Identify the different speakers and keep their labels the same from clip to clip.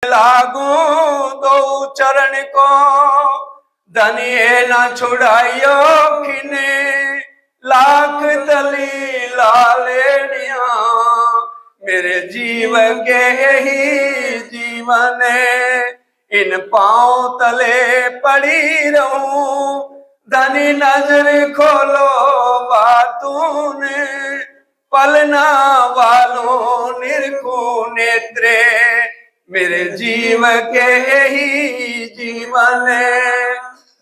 Speaker 1: लागू दो चरण को, धनिए न छुड़ाइयो खिने लाख तली लालेनिया। मेरे जीव के यही जीवन इन पांव तले पड़ी रहूं, धनी नजर खोलो बातून पलना वालों निरखू नेत्रे। मेरे जीव के यही जीवन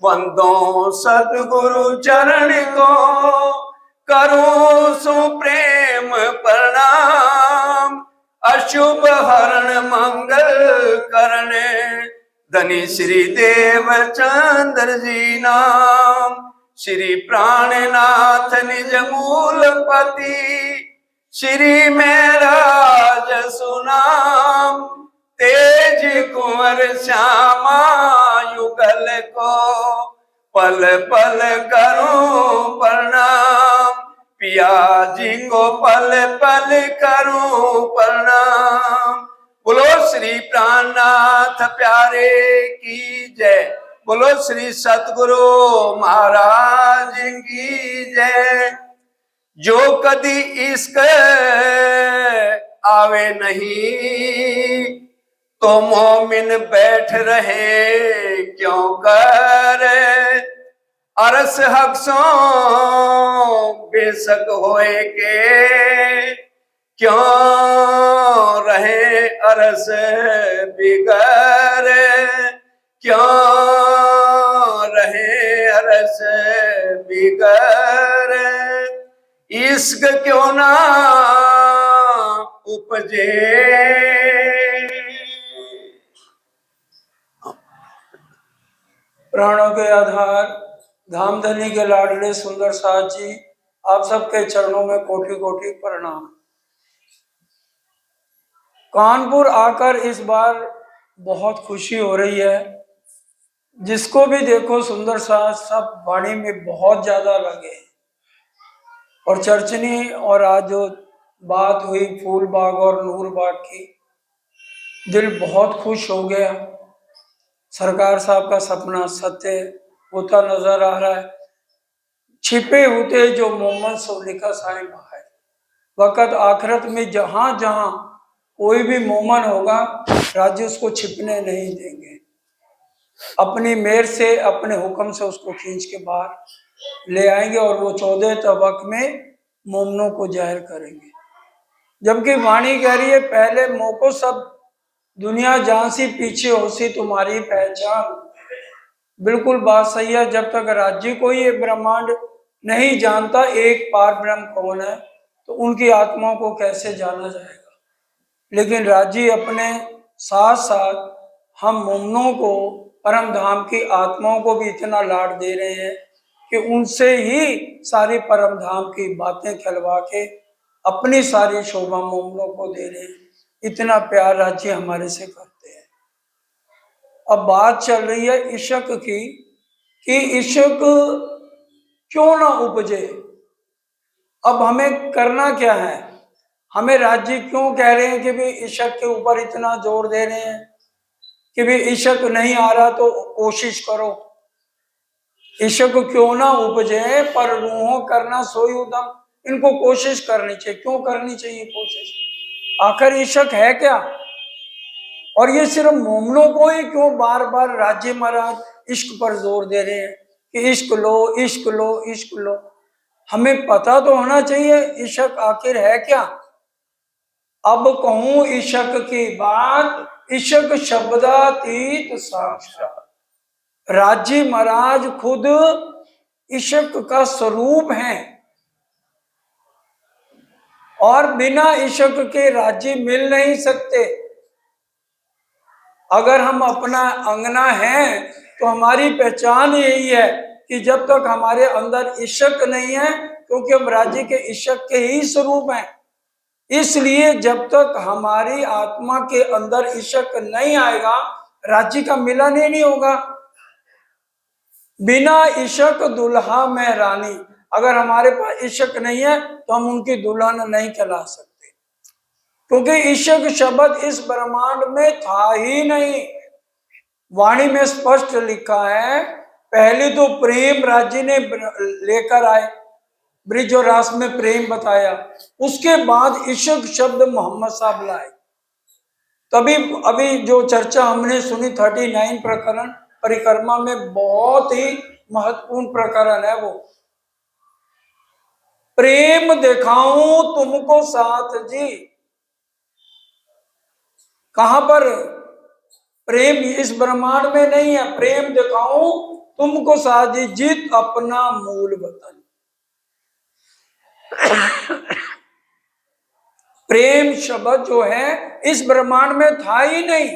Speaker 1: वंदो सतगुरु चरण को, करूं सुप्रेम प्रणाम। अशुभ हरण मंगल करने धनी श्री देव चंद्र जी नाम। श्री प्राणनाथ निज मूलपति, श्री महराज सुनाम। तेज कुंवर श्यामा युगल को, पल पल करूं प्रणाम। पिया जी को पल पल करूं प्रणाम। बोलो श्री प्राणनाथ प्यारे की जय। बोलो श्री सतगुरु महाराज की जय। जो कदी इश्क आवे नहीं, तो मोमिन बैठ रहे क्यों कर। अरस हक सो बेशक होए के, क्यों रहे अरस बिगर। क्यों रहे अरस बिगर। इश्क क्यों ना उपजे।
Speaker 2: प्राणों के आधार धामधनी के लाडले सुंदर साथ जी, आप सबके चरणों में कोटि कोटि प्रणाम। कानपुर आकर इस बार बहुत खुशी हो रही है। जिसको भी देखो सुंदर साथ सब वाणी में बहुत ज्यादा लगे। और चर्चनी और आज जो बात हुई फूल बाग और नूर बाग की, दिल बहुत खुश हो गया। सरकार साहब का सपना सत्य होता नजर आ रहा है। छिपे होते जो मोहम्मद सो लिखा साहिब है। वक़्त आखिरत में जहां जहां कोई भी मोमन होगा, राज्य उसको छिपने नहीं देंगे। अपनी मेहर से अपने हुक्म से उसको खींच के बाहर ले आएंगे और वो 14 तबक में मोमनों को जाहिर करेंगे। जबकि वाणी कह रही है पहले मोको सब दुनिया झांसी पीछे होसी तुम्हारी पहचान। बिल्कुल बात सही है। जब तक राज्य को ये ब्रह्मांड नहीं जानता एक पार ब्रह्म कौन है, तो उनकी आत्माओं को कैसे जाना जाएगा। लेकिन राज्य अपने साथ साथ हम मोमनों को, परम धाम की आत्माओं को भी इतना लाड दे रहे हैं कि उनसे ही सारी परम धाम की बातें खिलवा के अपनी सारी शोभा मोमनों को दे रहे हैं। इतना प्यार राज्य हमारे से करते हैं। अब बात चल रही है इश्क की कि इश्क क्यों ना उपजे। अब हमें करना क्या है? हमें राज्य क्यों कह रहे हैं कि भी इश्क के ऊपर इतना जोर दे रहे हैं कि भी इश्क नहीं आ रहा तो कोशिश करो। इश्क क्यों ना उपजे पर रूहों करना सोई उदम। इनको कोशिश करनी चाहिए। क्यों करनी चाहिए कोशिश? आखिर इश्क है क्या? और ये सिर्फ मोमनों को ही क्यों बार बार राज्य महाराज इश्क पर जोर दे रहे हैं कि इश्क लो इश्क लो इश्क लो। हमें पता तो होना चाहिए इश्क आखिर है क्या। अब कहूं इश्क की बात, इश्क शब्दातीत साक्षात। राज्य महाराज खुद इश्क का स्वरूप है और बिना इश्क के राज्य मिल नहीं सकते। अगर हम अपना अंगना है तो हमारी पहचान यही है कि जब तक हमारे अंदर इश्क नहीं है, क्योंकि हम राज्य के इश्क के ही स्वरूप हैं, इसलिए जब तक हमारी आत्मा के अंदर इश्क नहीं आएगा, राज्य का मिलन ही नहीं होगा। बिना इश्क दुल्हा में रानी। अगर हमारे पास इश्क नहीं है तो हम उनकी दुल्हन नहीं कहला सकते। क्योंकि इश्क शब्द इस ब्रह्मांड में था ही नहीं। वाणी में स्पष्ट लिखा है, पहले तो प्रेम राज्य ने लेकर आए, ब्रिज और रास में प्रेम बताया, उसके बाद इश्क शब्द मोहम्मद साहब लाए। तभी अभी जो चर्चा हमने सुनी 39 प्रकरण परिक्रमा में, बहुत ही महत्वपूर्ण प्रकरण है वो। प्रेम दिखाऊं तुमको साथ जी, कहां पर? प्रेम इस ब्रह्मांड में नहीं है। प्रेम दिखाऊं तुमको साथ जी, जीत अपना मूल वतन। प्रेम शब्द जो है इस ब्रह्मांड में था ही नहीं,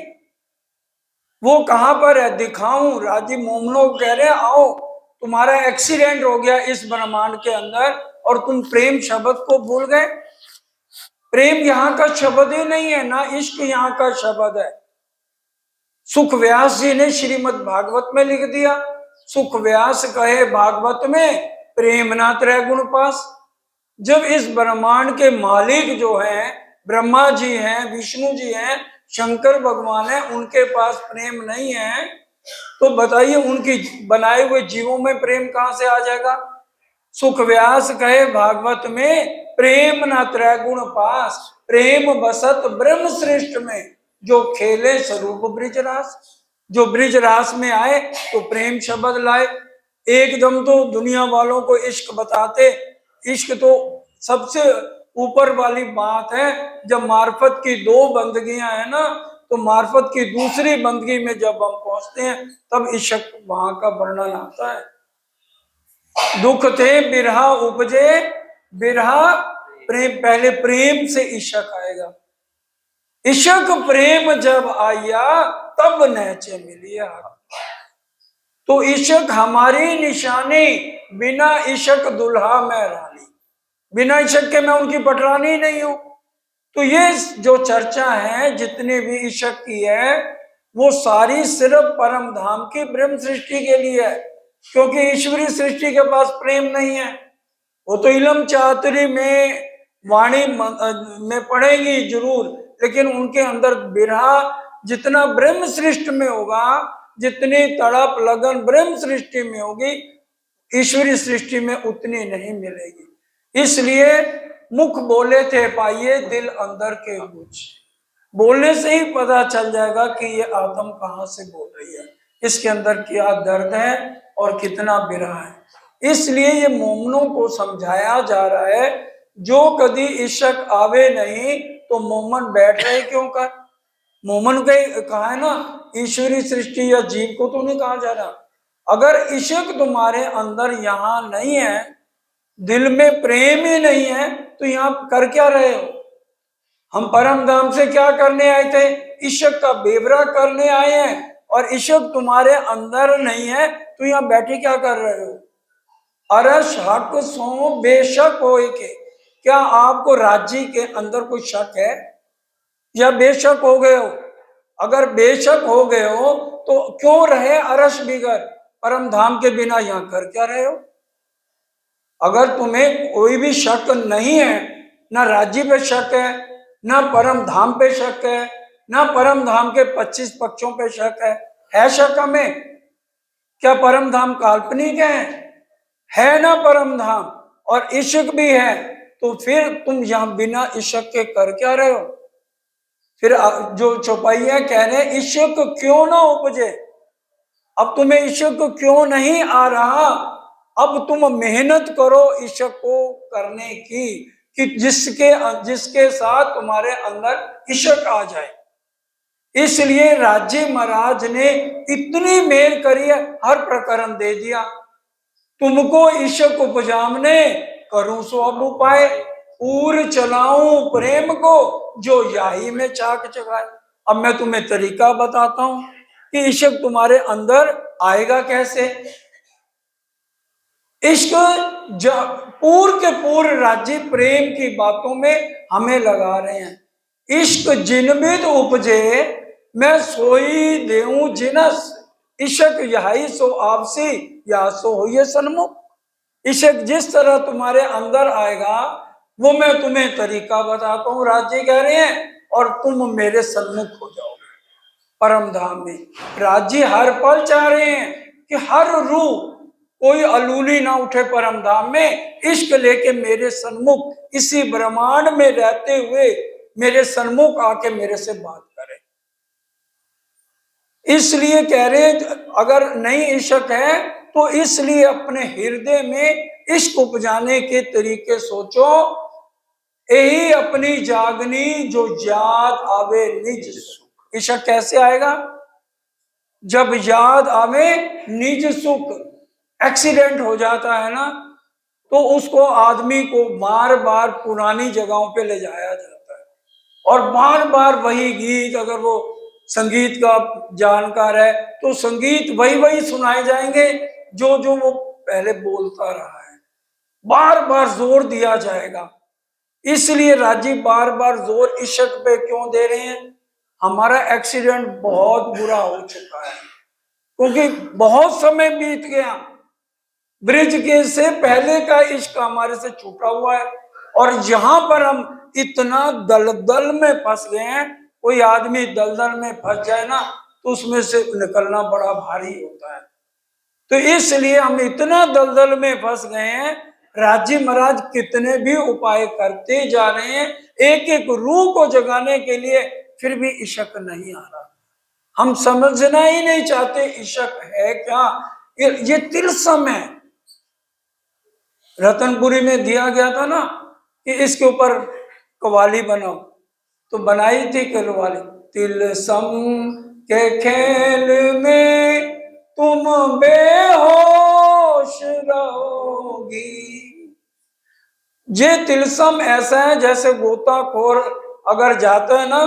Speaker 2: वो कहां पर है? दिखाऊं। राजी मोमनो कह रहे आओ, तुम्हारा एक्सीडेंट हो गया इस ब्रह्मांड के अंदर और तुम प्रेम शब्द को भूल गए। प्रेम यहाँ का शब्द ही नहीं है, ना इश्क यहाँ का शब्द है। सुख व्यास जी ने श्रीमद् भागवत में लिख दिया, सुख व्यास कहे भागवत में, प्रेम ना त्रय गुण पास। जब इस ब्रह्मांड के मालिक जो हैं ब्रह्मा जी हैं, विष्णु जी हैं, शंकर भगवान है, उनके पास प्रेम नहीं है, तो बताइए उनकी बनाए हुए जीवों में प्रेम कहां से आ जाएगा? सुख व्यास कहे भागवत में, प्रेम न त्रय गुण पास, प्रेम बसत ब्रह्म श्रेष्ठ में, जो खेले स्वरूप ब्रिजरास। जो ब्रिजरास में आए तो प्रेम शब्द लाए। एकदम तो दुनिया वालों को इश्क बताते, इश्क तो सबसे ऊपर वाली बात है। जब मार्फत की दो बंदगियां है ना, तो मार्फत की दूसरी बंदगी में जब हम पहुंचते हैं तब इश्क वहां का वर्णन आता है। दुख थे बिरहा उपजे, बिरहा प्रेम, पहले प्रेम से इश्क आएगा। इश्क प्रेम जब आया तब नैचे मिलिया। तो इश्क हमारी निशानी, बिना इश्क दुल्हा मैं रानी, बिना इश्क के मैं उनकी पटरानी नहीं हूं। तो ये जो चर्चा है जितने भी इश्क की है, वो सारी सिर्फ परम धाम की ब्रह्म सृष्टि के लिए है, क्योंकि ईश्वरीय सृष्टि के पास प्रेम नहीं है। वो तो इलम चातुरी में वाणी में पढ़ेंगी जरूर, लेकिन उनके अंदर बिरहा जितना ब्रह्म सृष्टि में होगा, जितनी तड़प लगन ब्रह्म सृष्टि में होगी, ईश्वरीय सृष्टि में उतनी नहीं मिलेगी। इसलिए मुख बोले थे पाइए दिल अंदर के कुछ, बोलने से ही पता चल जाएगा कि ये आत्म कहां से बोल रही है, इसके अंदर क्या दर्द है और कितना बिरहा है। इसलिए ये मोमनों को समझाया जा रहा है, जो कभी इश्क आवे नहीं तो मोमन बैठ रहे क्यों कर। मोमन के कहा है ना, ईश्वरी सृष्टि या जीव को तो नहीं कहा जा रहा। अगर इश्क तुम्हारे अंदर यहाँ नहीं है, दिल में प्रेम ही नहीं है, तो यहाँ कर क्या रहे हो? हम परम धाम से क्या करने आए थे? इश्क का बेवरा करने आए हैं। और इश्क तुम्हारे अंदर नहीं है तो यहाँ बैठे क्या कर रहे हो? अरश हक सो बेशक होए के, क्या आपको राज्य के अंदर कोई शक है या बेशक हो गए हो? अगर बेशक हो गए हो तो क्यों रहे अरश बिगर, परम धाम के बिना यहाँ कर क्या रहे हो? अगर तुम्हें कोई भी शक नहीं है, ना राज्य पे शक है, ना परम धाम पे शक है, ना परम धाम के 25 पक्षों पे शक है शक हमें? क्या परम धाम काल्पनिक है ना परम धाम, और इश्क भी है, तो फिर तुम यहाँ बिना इश्क के कर क्या रहे हो? फिर जो चौपाइया कह रहे हैं इश्क क्यों ना उपजे, अब तुम्हें इश्क क्यों नहीं आ रहा? अब तुम मेहनत करो इश्क को करने की, कि जिसके साथ तुम्हारे अंदर इश्क आ जाए। इसलिए राज्य महाराज ने इतनी मेल करी है, हर प्रकरण दे दिया। तुमको इश्क उपजामने करूं सो अब उपाय, पूर चलाऊं प्रेम को जो याही में चाक चगाए। अब मैं तुम्हें तरीका बताता हूं कि इश्क तुम्हारे अंदर आएगा कैसे। इश्क पूर्व के पूर्व राज्य प्रेम की बातों में हमें लगा रहे हैं। इश्क जिनबिद उपजे मैं सोई देऊं जिनस, इश्क यही सो आपसी या सो होइए सन्मुख। इश्क जिस तरह तुम्हारे अंदर आएगा वो मैं तुम्हें तरीका बताता हूँ। राज्य कह रहे हैं और तुम मेरे सन्मुख हो जाओगे परम धाम में। राज्य हर पल चाह रहे हैं कि हर रूह कोई अलूली ना उठे परम धाम में, इश्क लेके मेरे सन्मुख इसी ब्रह्मांड में रहते हुए मेरे सन्मुख आके मेरे से बात करें। इसलिए कह रहे अगर नहीं इश्क है तो इसलिए अपने हृदय में इश्क उपजाने के तरीके सोचो। यही अपनी जागनी जो याद आवे निज सुख। इश्क कैसे आएगा? जब याद आवे निज सुख। एक्सीडेंट हो जाता है ना तो उसको आदमी को बार बार पुरानी जगहों पे ले जाया जाता है और बार बार वही गीत, अगर वो संगीत का जानकार है तो संगीत वही वही सुनाए जाएंगे जो जो वो पहले बोलता रहा है। बार बार जोर दिया जाएगा। इसलिए राजीव बार बार जोर इश्क पे क्यों दे रहे हैं? हमारा एक्सीडेंट बहुत बुरा हो चुका है क्योंकि बहुत समय बीत गया। ब्रिज के से पहले का इश्क हमारे से छूटा हुआ है और यहाँ पर हम इतना दलदल में फंस गए हैं। कोई आदमी दलदल में फंस जाए ना तो उसमें से निकलना बड़ा भारी होता है। तो इसलिए हम इतना दलदल में फंस गए हैं। राजी महाराज कितने भी उपाय करते जा रहे हैं एक एक रूह को जगाने के लिए, फिर भी इश्क नहीं आ रहा। हम समझना ही नहीं चाहते इश्क है क्या। ये तिलस्म है। रतनपुरी में दिया गया था ना कि इसके ऊपर कवाली बनाओ, तो बनाई थी कवाली। तिलस्म के खेल में तुम बेहोश रहोगी। ये तिलस्म ऐसा है जैसे गोताखोर अगर जाता है ना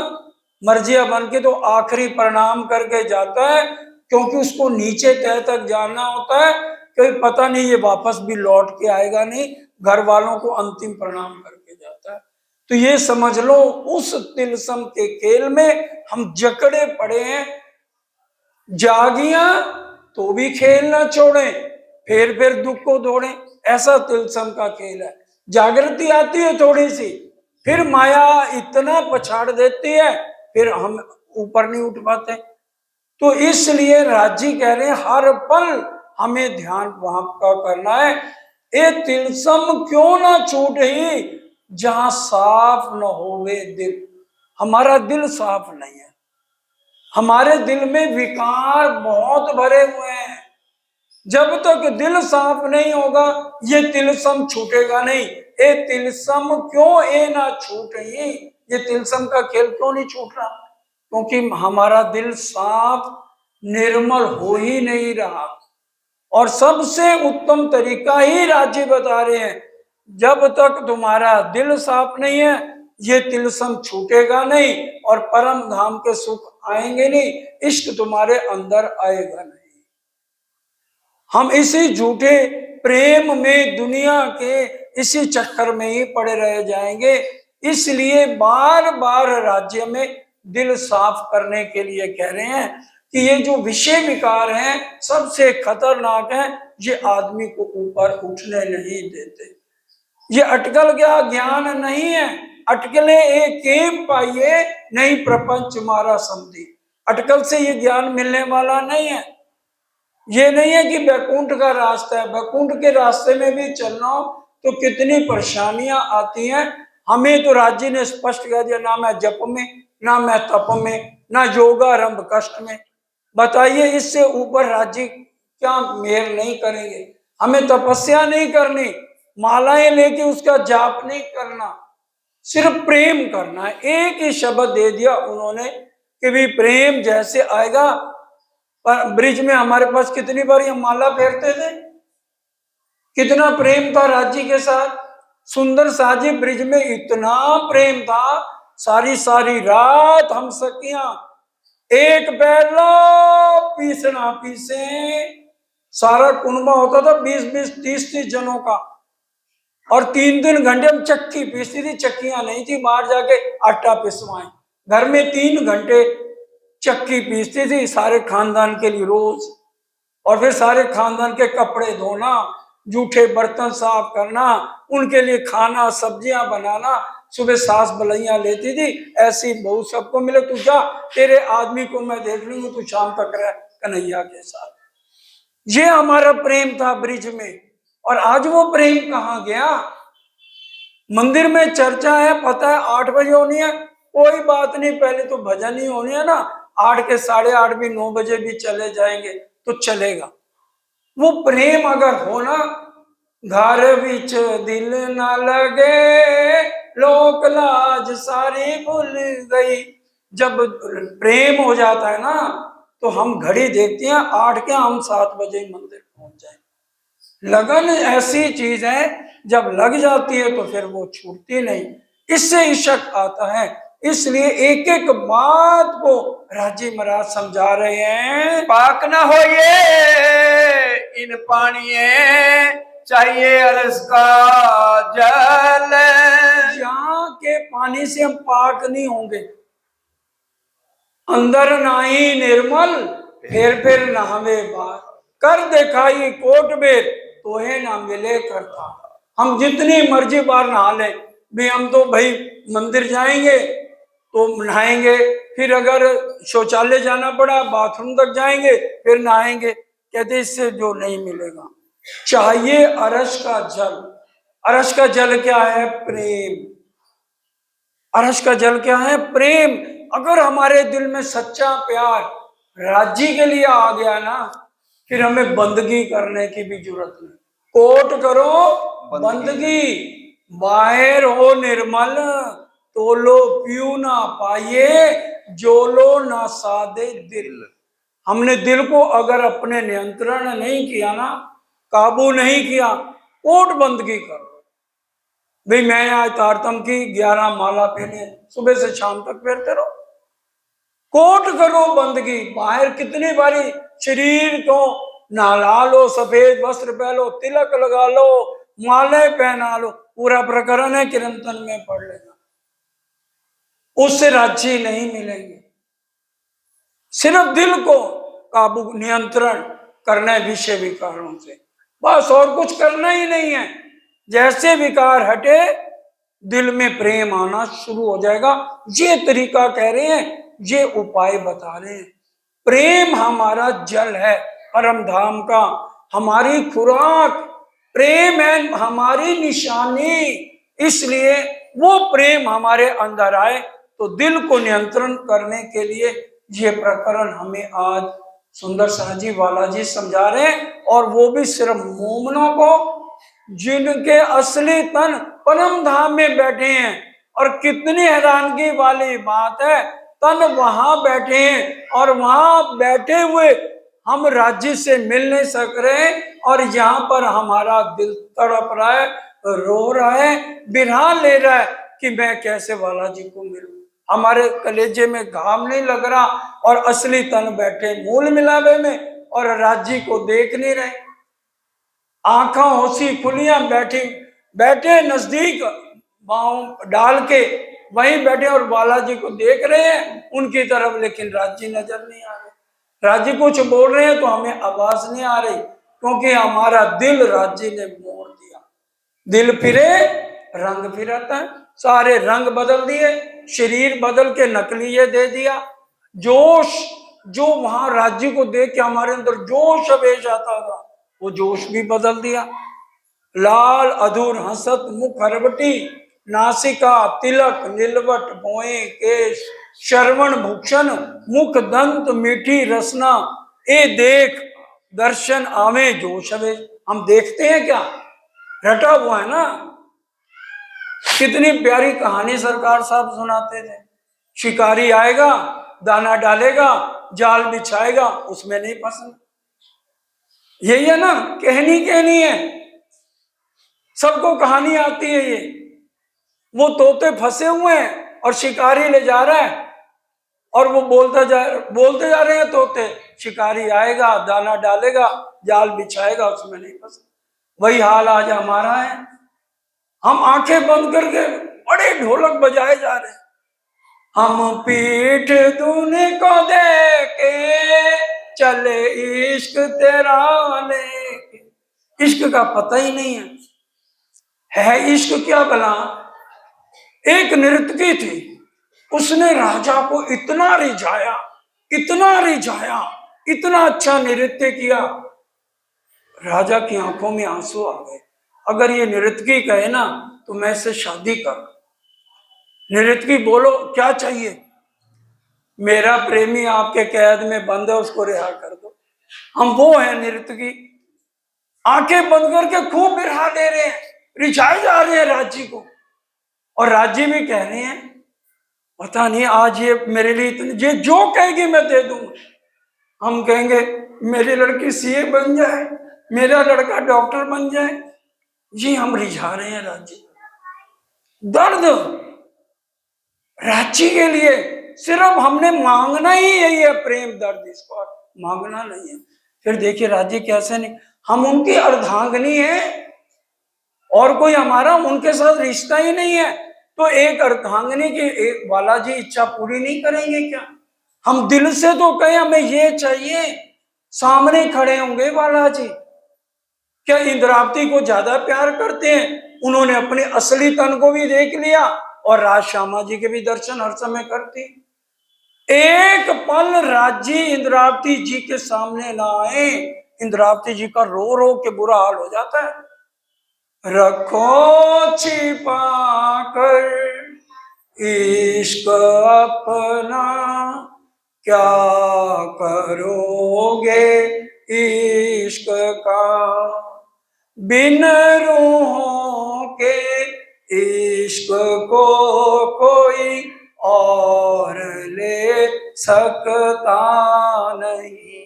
Speaker 2: मर्जिया बन के तो आखिरी प्रणाम करके जाता है क्योंकि उसको नीचे तह तक जाना होता है। कोई पता नहीं ये वापस भी लौट के आएगा नहीं, घर वालों को अंतिम प्रणाम करके जाता है। तो ये समझ लो उस तिलस्म के खेल में हम जकड़े पड़े हैं। जागिया तो भी खेल ना छोड़े, फिर दुख को दौड़े, ऐसा तिलस्म का खेल है। जागृति आती है थोड़ी सी, फिर माया इतना पछाड़ देती है, फिर हम ऊपर नहीं उठ पाते। तो इसलिए राजी कह रहे हैं हर पल हमें ध्यान वहां का करना है। ये तिलस्म क्यों ना छूटे जहां साफ न होवे दिल। हमारा दिल साफ नहीं है, हमारे दिल में विकार बहुत भरे हुए हैं। जब तक दिल साफ नहीं होगा ये तिलस्म छूटेगा नहीं। ये तिलस्म क्यों ए ना छूटे, ये तिलस्म का खेल क्यों नहीं छूट रहा? क्योंकि हमारा दिल साफ निर्मल हो ही नहीं रहा। और सबसे उत्तम तरीका ही राज्य बता रहे हैं, जब तक तुम्हारा दिल साफ नहीं है ये तिलस्म छूटेगा नहीं और परम धाम के सुख आएंगे नहीं, इश्क तुम्हारे अंदर आएगा नहीं। हम इसी झूठे प्रेम में दुनिया के इसी चक्कर में ही पड़े रह जाएंगे। इसलिए बार बार राज्य में दिल साफ करने के लिए कह रहे हैं कि ये जो विषय विकार हैं सबसे खतरनाक है, ये आदमी को ऊपर उठने नहीं देते। ये अटकल क्या ज्ञान नहीं है, अटकले एक पाइए नहीं प्रपंच मारा समझी। अटकल से ये ज्ञान मिलने वाला नहीं है। ये नहीं है कि बैकुंठ का रास्ता है, बैकुंठ के रास्ते में भी चलना हो तो कितनी परेशानियां आती हैं। हमें तो राज्य ने स्पष्ट कह दिया, ना मैं जप में, ना मैं तप में, ना योगारंभ कष्ट में। बताइए इससे ऊपर राज्य क्या मेहर नहीं करेंगे? हमें तपस्या नहीं करनी, मालाएं लेके उसका जाप नहीं करना, सिर्फ प्रेम करना है। एक ही शब्द दे दिया उन्होंने कि भी प्रेम जैसे आएगा। पर ब्रिज में हमारे पास कितनी बार हम माला फेरते थे, कितना प्रेम था राज्य के साथ। सुंदर साजी ब्रिज में इतना प्रेम था, सारी सारी रात हम सखियां एक बैला पीसना पीसे। सारा कुनबा होता था 20-20, 30-30 जनों का, और 3-3 घंटे हम चक्की पीसती थी। चक्कियां नहीं थी, बाहर जाके आटा पिसवाएं। घर में 3 घंटे चक्की पीसती थी सारे खानदान के लिए रोज, और फिर सारे खानदान के कपड़े धोना, जूठे बर्तन साफ करना, उनके लिए खाना सब्जियां बनाना, सुबह सास बलैया लेती थी, ऐसी बहू सबको मिले। तू जा, तेरे आदमी को मैं देख लूंगी, तू शाम तक रह कन्हैया के साथ। ये हमारा प्रेम था ब्रिज में। और आज वो प्रेम कहाँ गया? मंदिर में चर्चा है, पता है 8 बजे होनी है, कोई बात नहीं, पहले तो भजन ही होनी है ना, 8 के 8:30 भी 9 बजे भी चले जाएंगे तो चलेगा। वो प्रेम अगर हो ना, घर बिच दिल न लगे, लोक लाज सारी भूल गई। जब प्रेम हो जाता है ना, तो हम घड़ी देखते हैं 8 के, हम 7 बजे मंदिर पहुंच जाए। लगन ऐसी चीज है, जब लग जाती है तो फिर वो छूटती नहीं। इससे इशक आता है। इसलिए एक एक बात को राजी महाराज समझा रहे हैं।
Speaker 1: पाक न हो ये इन पानिए, चाहिए अरस का जल।
Speaker 2: यहाँ के पानी से हम पाक नहीं होंगे। अंदर नाही निर्मल, फिर नहावे बार, कर दिखाई कोट बेर, तोहे ना मिले करता। हम जितनी मर्जी बार नहा ले भी, हम तो भाई मंदिर जाएंगे तो नहाएंगे, फिर अगर शौचालय जाना पड़ा बाथरूम तक जाएंगे, फिर नहाएंगे। कहते इससे जो नहीं मिलेगा। चाहिए अरस का जल। अरस का जल क्या है? प्रेम। अरस का जल क्या है? प्रेम। अगर हमारे दिल में सच्चा प्यार राज्य के लिए आ गया ना, फिर हमें बंदगी करने की भी जरूरत नहीं। कोट करो बंदगी, बाहर हो निर्मल, तोलो पीऊ ना पाइए, जोलो ना सादे दिल। हमने दिल को अगर अपने नियंत्रण नहीं किया ना, काबू नहीं किया, कोट बंदगी करो। भाई मैं आज तारतम की 11 माला पहने, सुबह से शाम तक पहनते रहो। कोट करो बंदगी। बाहर कितनी बारी शरीर को नहला लो, सफेद वस्त्र पहनो, तिलक लगा लो, माले पहना लो, पूरा प्रकरण है कीर्तन में पढ़ लेना। उससे राज्य नहीं मिलेंगे। सिर्फ दिल को काबू नियंत्रण करना है विषय विकारों से, बस और कुछ करना ही नहीं है। जैसे विकार हटे, दिल में प्रेम आना शुरू हो जाएगा। ये तरीका कह रहे हैं, ये उपाय बता रहे हैं। प्रेम हमारा जल है परम धाम का, हमारी खुराक प्रेम है, हमारी निशानी। इसलिए वो प्रेम हमारे अंदर आए तो दिल को नियंत्रण करने के लिए ये प्रकरण हमें आज सुंदर शाह जी वाला जी समझा रहे हैं। और वो भी सिर्फ मोमनों को, जिनके असली तन परम धाम में बैठे हैं। और कितनी हैरानगी वाली बात है, तन वहां बैठे हैं और वहां बैठे हुए हम राज्य से मिल नहीं सक रहे, और यहाँ पर हमारा दिल तड़प रहा है, रो रहा है, बिरहा ले रहा है कि मैं कैसे वाला जी को मिलूं। हमारे कलेजे में घाम नहीं लग रहा, और असली तन बैठे मूल मिलावे में और राज्य को देख नहीं रहे। आंखों होशी खुलियां बैठे नजदीक बाहों डाल के वहीं बैठे और बालाजी को देख रहे हैं उनकी तरफ, लेकिन राज्य नजर नहीं आ रहे। राज्य कुछ बोल रहे हैं तो हमें आवाज नहीं आ रही, क्योंकि हमारा दिल राज्य ने मोड़ दिया। दिल फिरे रंग फिरता है, सारे रंग बदल दिए, शरीर बदल के नकली ये दे दिया। जोश जो वहां राज्य को देख के हमारे अंदर जोश अवेश आता था, वो जोश भी बदल दिया। लाल अधूर हंसत मुख हरवटी, नासिका तिलक नीलवट बोए केश, श्रवण भूषण मुख दंत मीठी रसना, ए देख दर्शन आवे जोश अवेश। हम देखते हैं क्या? रटा हुआ है ना। कितनी प्यारी कहानी सरकार साहब सुनाते थे। शिकारी आएगा, दाना डालेगा, जाल बिछाएगा, उसमें नहीं पसंद। यही है ना, कहनी है, सबको कहानी आती है ये। वो तोते फंसे हुए हैं और शिकारी ले जा रहा है, और वो बोलते जा रहे हैं तोते, शिकारी आएगा, दाना डालेगा, जाल बिछाएगा, उसमें नहीं पसंद। वही हाल आज हमारा है। हम आंखें बंद करके बड़े ढोलक बजाए जा रहे हैं। हम पीठ दूने को दे के चले इश्क तेरा लेके, इश्क का पता ही नहीं है इश्क क्या भला। एक नर्तकी थी, उसने राजा को इतना रिझाया, इतना रिझाया, इतना अच्छा नृत्य किया, राजा की आंखों में आंसू आ गए। अगर ये नृतकी कहे ना तो मैं इससे शादी कर। नृतकी बोलो क्या चाहिए? मेरा प्रेमी आपके कैद में बंद है, उसको रिहा कर दो। हम वो है नृतकी, आंखें बंद करके खूब बिरहा दे रहे हैं, रिझाए जा रहे हैं राज्य को। और राज्य भी कह रहे हैं पता नहीं आज ये मेरे लिए ये जो कहेगी मैं दे दूंगा। हम कहेंगे मेरी लड़की सीए बन जाए, मेरा लड़का डॉक्टर बन जाए। जी हम रिझा रहे हैं राज्य, दर्द राज्य के लिए। सिर्फ हमने मांगना ही यही है, प्रेम दर्द, इसको मांगना नहीं है। फिर देखिए राज्य कैसे नहीं, हम उनकी अर्धांगिनी है और कोई हमारा उनके साथ रिश्ता ही नहीं है, तो एक अर्धांगिनी की एक बालाजी इच्छा पूरी नहीं करेंगे क्या? हम दिल से तो कहें हमें ये चाहिए, सामने खड़े होंगे बालाजी। क्या इंद्रावती को ज्यादा प्यार करते हैं? उन्होंने अपने असली तन को भी देख लिया और राज श्यामा जी के भी दर्शन हर समय करती। एक पल राज्य इंद्रावती जी के सामने ना आए, इंद्रावती जी का रो रो के बुरा हाल हो जाता है। रखो छिपा कर इश्क अपना, क्या करोगे इश्क का, बिन रूहों के इश्क को कोई और ले सकता नहीं।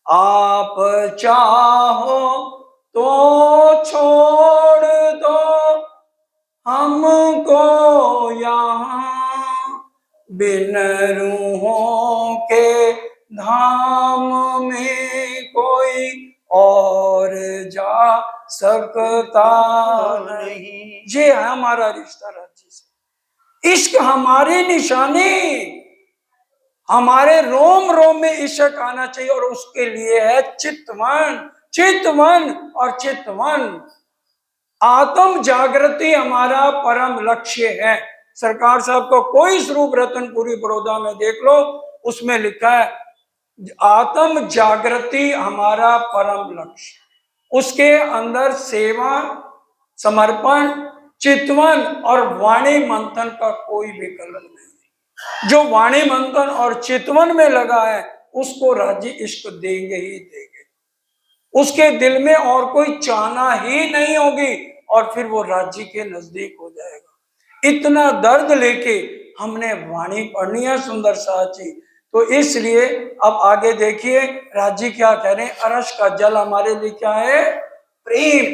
Speaker 2: आप चाहो तो छोड़ दो हमको यहाँ, बिन रूहों के धाम में कोई और जा सकता नहीं। ये है हमारा रिश्ता राज्य से। इश्क हमारी निशानी, हमारे रोम रोम में इश्क आना चाहिए और उसके लिए है चितवन, चितवन और चितवन। आत्म जागृति हमारा परम लक्ष्य है। सरकार साहब को कोई स्वरूप रतनपुरी बड़ौदा में देख लो, उसमें लिखा है आत्म जागृति हमारा परम लक्ष्य। उसके अंदर सेवा, समर्पण, चितवन और वाणी मंथन का कोई विकल्प नहीं। जो वाणी मंथन और चितवन में लगा है उसको राज्य इश्क देंगे ही देंगे, उसके दिल में और कोई चाहना ही नहीं होगी और फिर वो राज्य के नजदीक हो जाएगा। इतना दर्द लेके हमने वाणी पढ़नी है सुंदर साची। तो इसलिए अब आगे देखिए राज्य क्या कह रहे हैं, अरश का जल हमारे लिए क्या है? प्रेम,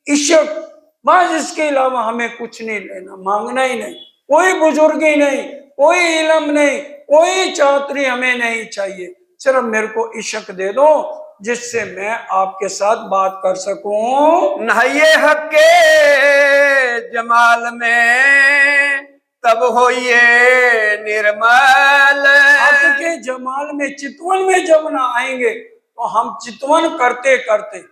Speaker 2: इश्क, बस इसके अलावा हमें कुछ नहीं लेना, मांगना ही नहीं। कोई बुजुर्गी नहीं, कोई इल्म नहीं, कोई चातरी हमें नहीं चाहिए, सिर्फ मेरे को इश्क दे दो जिससे मैं आपके साथ बात कर सकूं।
Speaker 1: नहाइए हक के जमाल में तब होइए निर्मल।
Speaker 2: हक के जमाल में, चितवन में जब ना आएंगे तो हम चितवन करते करते,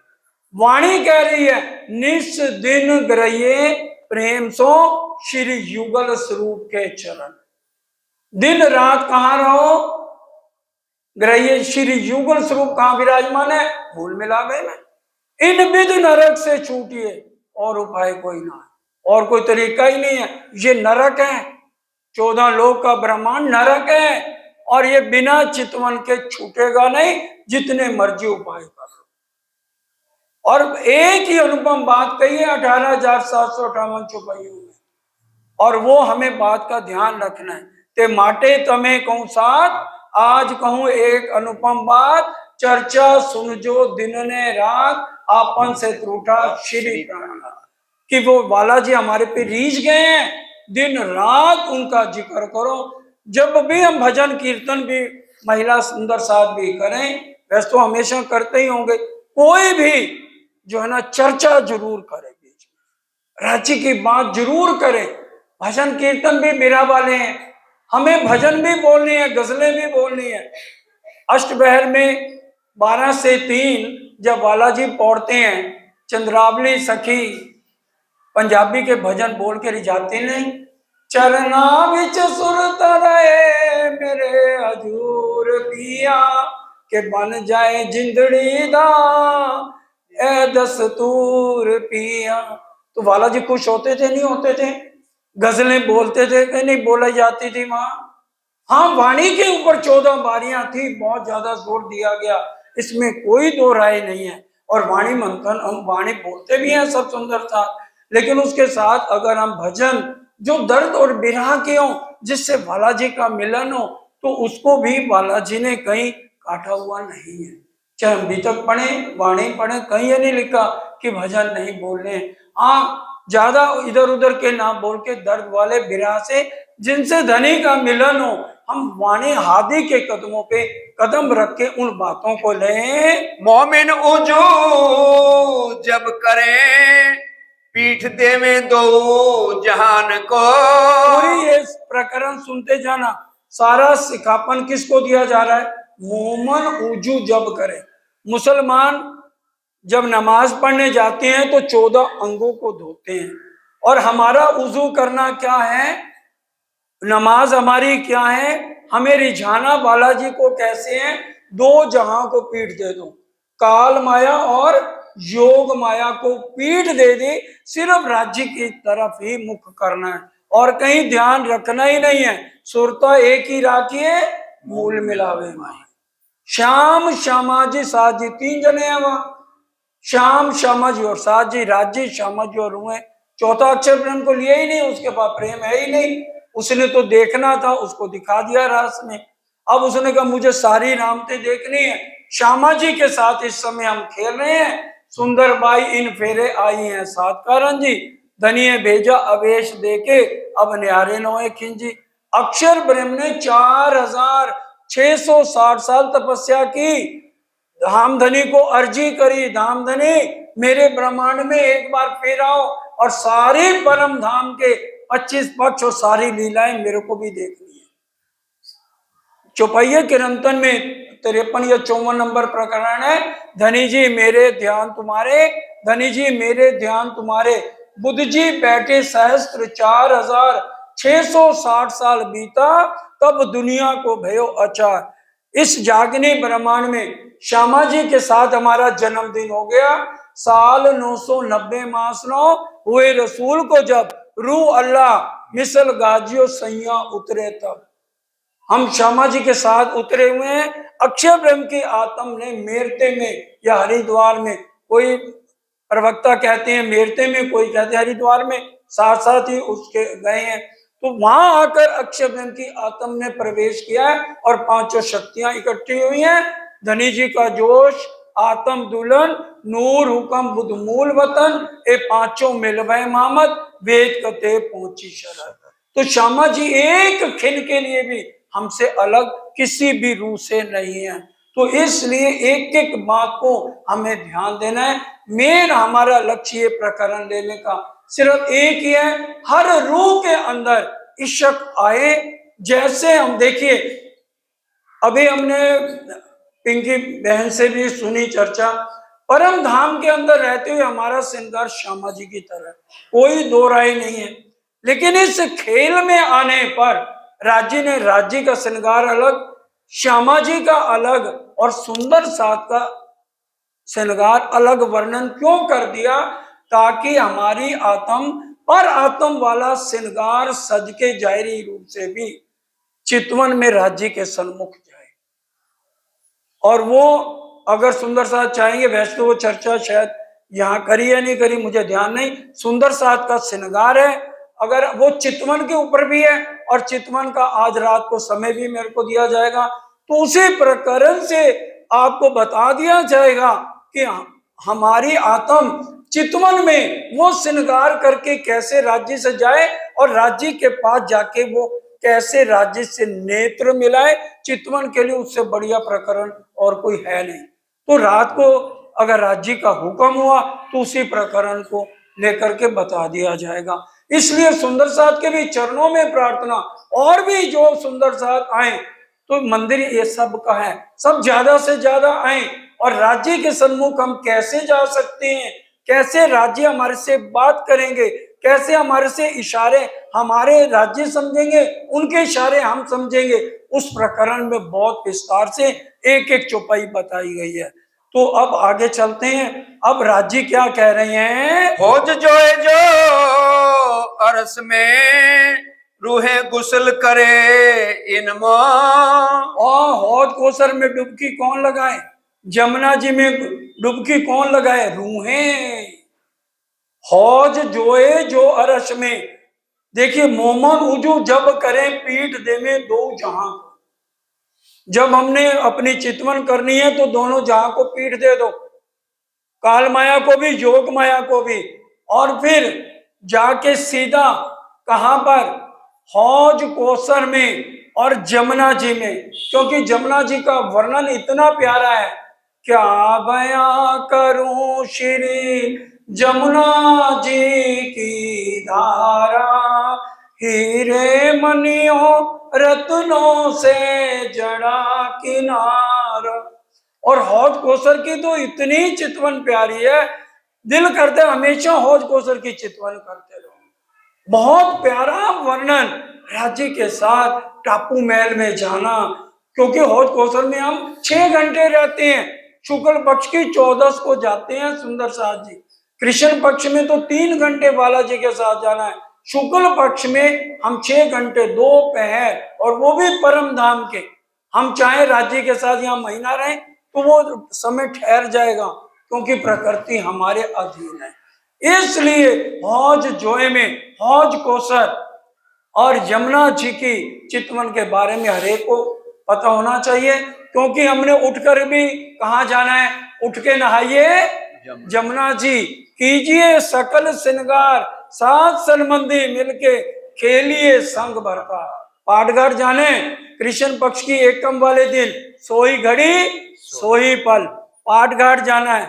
Speaker 2: वाणी कह रही है निस दिन ग्रहिए प्रेम सो श्री युगल स्वरूप के चरण। दिन रात कहाँ रहो, ग्रहिए श्री युगल स्वरूप कहाँ विराजमान है? भूल मिला गए में। इन विध नरक से छूटिए, और उपाय कोई ना है, और कोई तरीका ही नहीं है। ये नरक है, 14 लोक का ब्रह्मांड नरक है, और ये बिना चितवन के छूटेगा नहीं, जितने मर्जी उपाय कर लो। और एक ही अनुपम बात कही है 18,758 चौपाइयों में, और वो हमें बात का ध्यान रखना है। ते माटे तमें कहूं साथ, आज कहूं एक अनुपम बात, चर्चा सुन जो दिन ने रात, आपन से त्रुटा श्री प्राणनाथ। कि वो बालाजी हमारे पे रीझ गए हैं, दिन रात उनका जिक्र करो। जब भी हम भजन कीर्तन भी महिला सुंदर साथ भी करें, वैसे तो हमेशा करते ही होंगे, कोई भी जो है ना चर्चा जरूर करे, बीच में राज्य की बात जरूर करें। भजन कीर्तन भी मेरा वाले हैं, हमें भजन भी बोलनी है, गजलें भी बोलनी है। अष्टपहर में 12 से 3 जब बालाजी पढ़ते हैं चंद्रावली सखी पंजाबी के भजन बोल के रिझाती नहीं। चरना विच सुरत रहे मेरे हजूर पिया के बन जाए जिंदड़ी दा ए दस्तूर पिया। तो वाला जी खुश होते थे नहीं होते थे? गजलें बोलते थे कि नहीं बोलाई जाती थी वहां? हाँ, वाणी के ऊपर 14 बारियां थी, बहुत ज्यादा जोर दिया गया, इसमें कोई दो राय नहीं है। और वाणी मंथन, हम वाणी बोलते भी हैं सब सुंदर था, लेकिन उसके साथ अगर हम भजन जो दर्द और बिरह के हो, जिससे बालाजी का मिलन हो, तो उसको भी बालाजी ने कहीं काटा हुआ नहीं है। चाहे हम बीतक पढ़े, वाणी पढ़े, कहीं ये नहीं लिखा कि भजन नहीं बोलने। हाँ, ज्यादा इधर उधर के ना बोल के दर्द वाले बिरह से जिनसे धनी का मिलन हो, हम वाणी हादी के कदमों पे कदम रख के उन बातों को लें।
Speaker 1: मोमिन उजू जब करें पीठ देवे दो जहान को।
Speaker 2: पूरी ये प्रकरण सुनते जाना, सारा सिखापन किसको दिया जा रहा है? मोमन उजू जब करे। मुसलमान जब नमाज पढ़ने जाते हैं तो 14 अंगों को धोते हैं, और हमारा उजू करना क्या है, नमाज हमारी क्या है, हमें रिझाना बालाजी को कैसे है? दो जहां को पीठ दे दो, काल माया और योग माया को पीठ दे दी, सिर्फ राज्य की तरफ ही मुख करना है और कहीं ध्यान रखना ही नहीं है। सुरता एक ही राखिए, मूल मिलावे माई। श्याम श्यामाजी साजी, 3 जने हैं वहां, श्याम श्यामाजी और साजी, राज्य श्यामाजी और रुए। चौथा अक्षर ब्रह्म को लिया ही नहीं, उसके पास प्रेम है ही नहीं। उसने तो देखना था, उसको दिखा दिया रास में। अब उसने कहा मुझे सारी रामते देखनी है। श्यामा जी के साथ इस समय हम खेल रहे हैं। सुंदर बाई इन फेरे आई हैं सात कारण जी, धनिये भेजा अवेश देके अब न्यारे नोए खिंजी। अक्षर ब्रह्म ने 4660 साल तपस्या की, धामधनी को अर्जी करी, धामधनी मेरे ब्रह्मांड में एक बार फिर आओ और सारे परम धाम के 25 पक्ष और सारी लीलाएं मेरे को भी देखनी है। चौपाइया किरंतन में 53 या 54 नंबर प्रकरण है, धनी जी मेरे ध्यान तुम्हारे, धनी जी मेरे ध्यान तुम्हारे, बुद्ध जी बैठे सहस्त्र 4660 साल बीता, तब दुनिया को भयो अचार। इस जागनी ब्रह्मांड में श्यामा जी के साथ हमारा जन्मदिन हो गया। साल 990 मास 9 हुए रसूल को जब, रू अल्लाह मिसल गाजियो सैया उतरे तब। हम श्यामा जी के साथ उतरे हुए हैं। अक्षय ब्रह्म की आत्म ने मेरते में या हरिद्वार में, कोई प्रवक्ता कहते हैं मेरते में, कोई कहते हैं हरिद्वार में, साथ साथ ही उसके गए हैं। तो वहां आकर अक्षय ब्रह्म की आत्म ने प्रवेश किया है और 5 शक्तियां इकट्ठी हुई हैं। धनी जी का जोश, आत्म दुल्हन, नूर हुक्म बुद्ध मूल वतन, ए 5 मिलवे मामद, वेद कते पहुंची शरण। तो श्यामा जी एक खिन के लिए भी हमसे अलग किसी भी रूह से नहीं है। तो इसलिए एक एक बात को हमें ध्यान देना है। मेन हमारा लक्ष्य ये प्रकरण लेने का सिर्फ एक ही है, हर रूह के अंदर इश्क आए। जैसे हम देखिए, अभी हमने पिंकी बहन से भी सुनी चर्चा, परम धाम के अंदर रहते हुए हमारा श्रृंगार श्यामा जी की तरह, कोई दो राय नहीं है। लेकिन इस खेल में आने पर राज्य ने, राज्य का श्रृंगार अलग, श्यामा जी का अलग और सुंदर साथ का श्रृंगार अलग वर्णन क्यों कर दिया? ताकि हमारी आत्म पर आत्म वाला श्रृंगार सज के जाहिरी रूप से भी चितवन में राज्य के सन्मुख जाए। और वो अगर सुंदर साथ चाहेंगे, वैसे तो वो चर्चा शायद यहाँ करी या नहीं करी मुझे ध्यान नहीं, सुंदर साथ का श्रृंगार है, अगर वो चितवन के ऊपर भी है और चितवन का आज रात को समय भी मेरे को दिया जाएगा, तो उसी प्रकरण से आपको बता दिया जाएगा कि हमारी आत्म चितवन में वो श्रृंगार करके कैसे राज्य से जाए और राज्य के पास जाके वो कैसे राज्य से नेत्र मिलाए। चितवन के लिए उससे बढ़िया प्रकरण और कोई है नहीं। तो रात को अगर राज्य का हुक्म हुआ तो उसी प्रकरण को लेकर के बता दिया जाएगा। इसलिए सुंदर साथ के भी चरणों में प्रार्थना, और भी जो सुंदर साथ आए तो मंदिर ये सब का है, सब ज्यादा से ज्यादा आए। और राज्य के सन्मुख हम कैसे जा सकते हैं? कैसे राज्य हमारे से बात करेंगे, कैसे हमारे से इशारे हमारे राज्य समझेंगे, उनके इशारे हम समझेंगे, उस प्रकरण में बहुत विस्तार से एक एक चौपाई बताई गई है। तो अब आगे चलते हैं। अब राज्य क्या कह रहे हैं?
Speaker 1: खोज जो अरस में रूहे गुस्ल करे इनमा।
Speaker 2: और हौज कोसर में डुबकी कौन लगाए? जमुना जी में डुबकी कौन लगाए? रूहें। हौज जोए जो अरस में, देखिए मोमन उजू जब करें पीठ दे में दो जहां। जब हमने अपनी चितवन करनी है तो दोनों जहां को पीठ दे दो, काल माया को भी, योग माया को भी, और फिर जाके सीधा कहां पर? हौज कोसर में और जमुना जी में, क्योंकि जमुना जी का वर्णन इतना प्यारा है, क्या बयां करूं श्री जमुना जी की धारा, हीरे मनियों रत्नों से जड़ा किनारा। और हौज कोसर की तो इतनी चितवन प्यारी है, दिल करते हमेशा हौज कोसर की चितवन करते रहो। बहुत प्यारा वर्णन, राज्य के साथ टापू महल में जाना, क्योंकि हौज कोसर में हम 6 घंटे रहते हैं। शुक्ल पक्ष की 14 को जाते हैं सुंदर साथ जी, कृष्ण पक्ष में तो 3 घंटे बालाजी के साथ जाना है। शुक्ल पक्ष में हम 6 घंटे दोपहर, और वो भी परम धाम के। हम चाहे राज्य के साथ यहाँ महीना रहें तो वो समय ठहर जाएगा, क्योंकि प्रकृति हमारे अधीन है। इसलिए हौज जोए में हौज कोसर और यमुना जी की चितवन के बारे में हरेक को पता होना चाहिए, क्योंकि हमने उठकर भी कहाँ जाना है? उठ के नहाइए जमुना जी, कीजिए सकल श्रृंगार, सात संबंधी मिलके खेलिए संग भरता। पाटघर जाने, कृष्ण पक्ष की एकम वाले दिन, सोई घड़ी सोई पल, पाटघाट जाना है।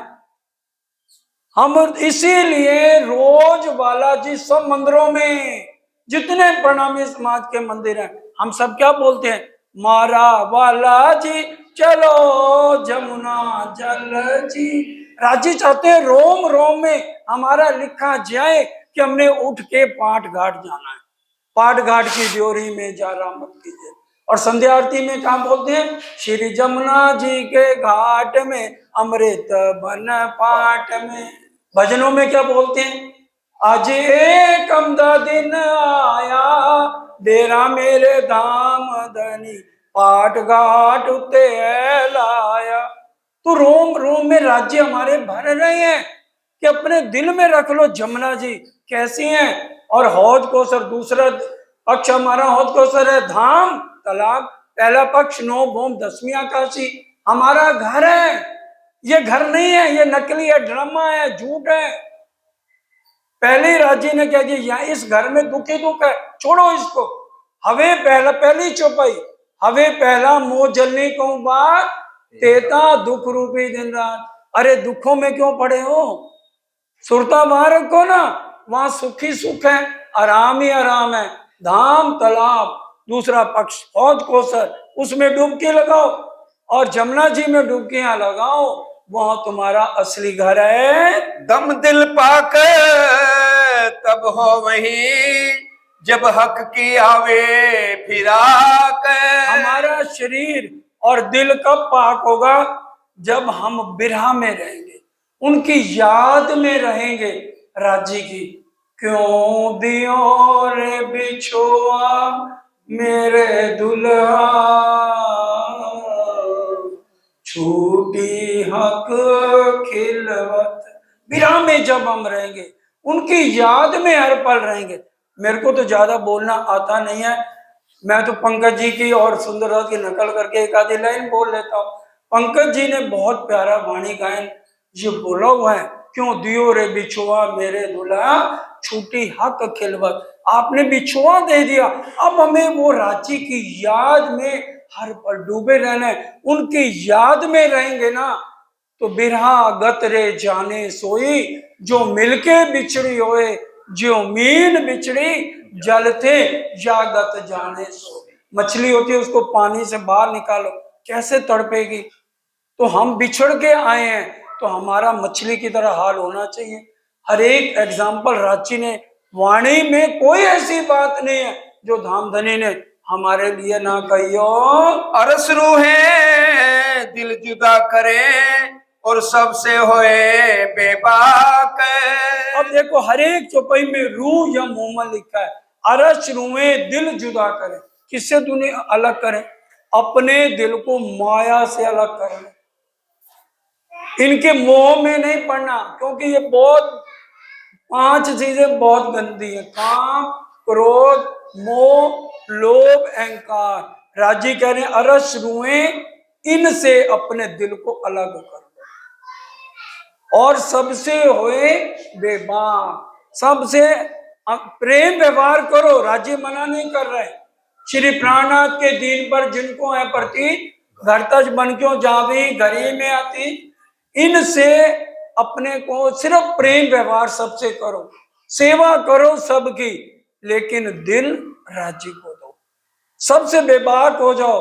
Speaker 2: हम इसीलिए रोज बालाजी सब मंदिरों में, जितने प्रणामी समाज के मंदिर हैं, हम सब क्या बोलते हैं? मारा बालाजी चलो जमुना जल जी। राजी चाहते हैं रोम रोम में हमारा लिखा जाए कि हमने उठ के पाट घाट जाना है, पाट घाट की ड्योरी में जा रहा मत कीजिए। और संध्या आरती में क्या बोलते हैं? श्री जमुना जी के घाट में अमृत बन पाट में। भजनों में क्या बोलते हैं? आज एकम दा दिन आया, डेरा मेरे धाम धनी, पाट घाट उते लाया। तो रोम रोम में राज्य हमारे भर रहे हैं कि अपने दिल में रख लो जमुना जी कैसी हैं। और हौज कोसर दूसरा पक्ष हमारा, हौज कोसर है धाम तालाब। पहला पक्ष 9 भूम 10वीं आकाशी हमारा घर है। ये घर नहीं है, ये नकली है, ड्रामा है, झूठ है। पहले राज्य ने कह दिया यहाँ इस घर में दुख ही दुख है, छोड़ो इसको। हवे पहला, पहली चौपाई, हवे पहला मोह जलने को बात, तेता दुख रूपी दिन रात। अरे दुखों में क्यों पड़े हो? सुरता वहां रखो ना, वहां सुख ही सुख है, आराम ही आराम है। धाम तालाब दूसरा पक्ष हौज कोसर, उसमें डुबकी लगाओ, और जमुना जी में डुबकियां लगाओ, वहां तुम्हारा असली घर है।
Speaker 1: दम दिल पाक तब हो वही, जब हक की आवे फिराक।
Speaker 2: हमारा शरीर और दिल कब पाक होगा? जब हम बिरहा में रहेंगे, उनकी याद में रहेंगे। राज्य की क्यों दियो रे बिछोआ मेरे दुल्हा, छूटी हक खिलवत। विराम में जब हम रहेंगे, उनकी याद में हर पल रहेंगे। मेरे को तो ज्यादा बोलना आता नहीं है, मैं तो पंकज जी की और सुंदरदास की नकल करके एक आधी लाइन बोल लेता हूँ। पंकज जी ने बहुत प्यारा वाणी गायन ये बोला हुआ है, क्यों दियो रे बिछुआ मेरे दुल्हा, छूटी हक खिलवत। आपने बिछुआ दे दिया, अब हमें वो राज्य की याद में हर पल डूबे रहना है। उनकी याद में रहेंगे ना तो बिरहा गत रे जाने सोई, जो मिलके बिछड़ी होए, जो मीन बिछड़ी जल थे जागत जाने सोई। मछली होती है, उसको पानी से बाहर निकालो, कैसे तड़पेगी? तो हम बिछड़ के आए हैं, तो हमारा मछली की तरह हाल होना चाहिए। हर एक एग्जाम्पल रांची ने, वाणी में कोई ऐसी बात नहीं है जो धामधनी ने हमारे लिए ना कही हो।
Speaker 1: अरस रूहे दिल जुदा करे और सबसे होए बेबाक।
Speaker 2: अब देखो हर एक चौपाई में रूह या मोमन लिखा है। अरस रूहें दिल जुदा करे, किससे दुनिया अलग करे? अपने दिल को माया से अलग कर ले। इनके मोह में नहीं पड़ना, क्योंकि ये बहुत 5 चीजें बहुत गंदी है: काम, क्रोध, मोह, लोभ, अहंकार। राजी कह रहे हैं अरस रूहें इनसे अपने दिल को अलग कर दो और सबसे होए बेबाक, सबसे प्रेम व्यवहार करो। राजी मना नहीं कर रहे। श्री प्राणनाथ के दीन पर जिनको है प्रति घरतज बन क्यों जावी घरी में आती, इनसे अपने को सिर्फ प्रेम व्यवहार सबसे करो, सेवा करो सबकी, लेकिन दिल राजी को दो। सबसे बेबाक हो जाओ,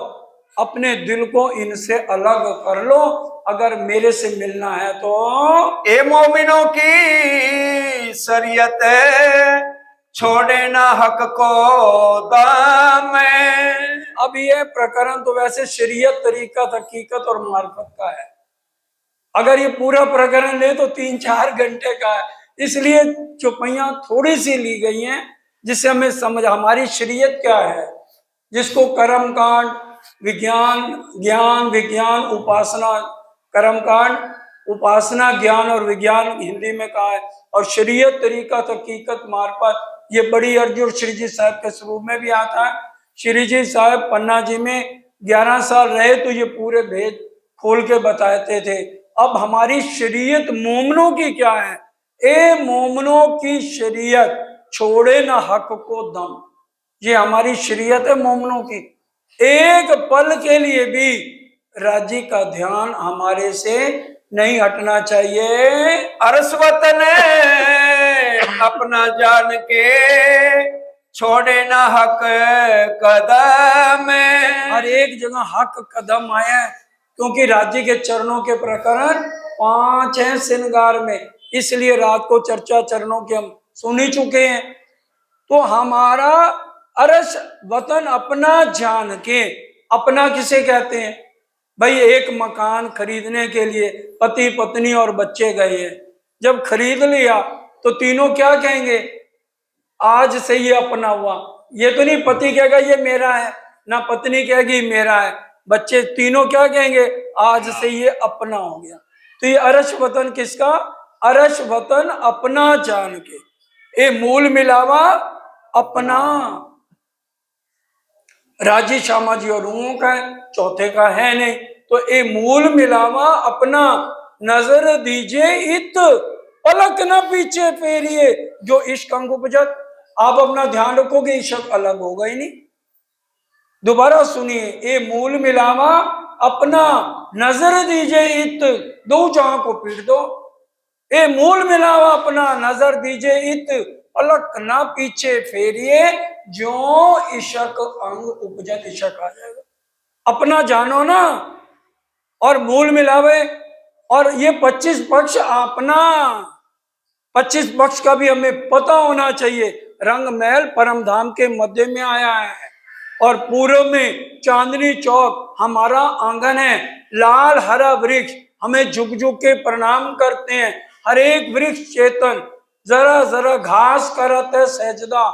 Speaker 2: अपने दिल को इनसे अलग कर लो अगर मेरे से मिलना है तो।
Speaker 1: ए मोमिनों की शरीयत छोड़े ना हक को दाम।
Speaker 2: अब ये प्रकरण तो वैसे शरीयत, तरीकत, हकीकत और मार्फत का है। अगर ये पूरा प्रकरण ले तो 3-4 घंटे का है, इसलिए चौपाइयां थोड़ी सी ली गई हैं जिससे हमें समझ हमारी शरीयत क्या है, जिसको कर्म कांड, विज्ञान, ज्ञान, विज्ञान, उपासना, कर्म कांड, उपासना, ज्ञान और विज्ञान हिंदी में कहा है, और शरीयत, तरीका, हकीकत, मार्फत ये बड़ी अर्जुन श्री जी साहब के स्वरूप में भी आता है। श्री जी साहब पन्ना जी में 11 साल रहे तो ये पूरे भेद खोल के बताते थे। अब हमारी शरीयत मोमनों की क्या है? ए मोमनों की शरीयत छोड़े ना हक को दम, ये हमारी शरीयत है मोमनों की। एक पल के लिए भी राजी का ध्यान हमारे से नहीं हटना चाहिए।
Speaker 1: अरस वतन अपना जान के छोड़े ना हक कदम।
Speaker 2: हर एक जगह हक कदम आया है, क्योंकि राज्य के चरणों के प्रकरण 5 हैं श्रृंगार में, इसलिए रात को चर्चा चरणों की हम सुन ही चुके हैं। तो हमारा अरस वतन अपना जान के, अपना किसे कहते हैं भाई? एक मकान खरीदने के लिए पति पत्नी और बच्चे गए हैं, जब खरीद लिया तो तीनों क्या कहेंगे? आज से ये अपना हुआ। ये तो नहीं पति कहेगा ये मेरा है, ना पत्नी कहेगी मेरा है, बच्चे तीनों क्या कहेंगे? आज से ये अपना हो गया। तो ये अरस वतन किसका? अरस वतन अपना जान के, ये मूल मिलावा अपना। राजी श्यामा जी और रूहों का है, चौथे का है नहीं। तो ये मूल मिलावा अपना, नजर दीजिए इत पलक न पीछे फेरिए जो इश्क अंग उपजत। आप अपना ध्यान रखोगे इश्क अलग होगा ही नहीं। दोबारा सुनिए, ये मूल मिलावा अपना, नजर दीजिए इत, दो चाह को पीट दो। ये मूल मिलावा अपना, नजर दीजिए इत पलक ना पीछे फेरिए जो इश्क अंग उपजत। इश्क आ जाएगा। अपना जानो ना और मूल मिलावे। और ये 25 पक्ष अपना, 25 पक्ष का भी हमें पता होना चाहिए। रंग महल परम धाम के मध्य में आया है और पूर्व में चांदनी चौक हमारा आंगन है। लाल हरा वृक्ष हमें झुक झुक के प्रणाम करते हैं। हर एक वृक्ष चेतन, जरा जरा घास करत है सहजदा।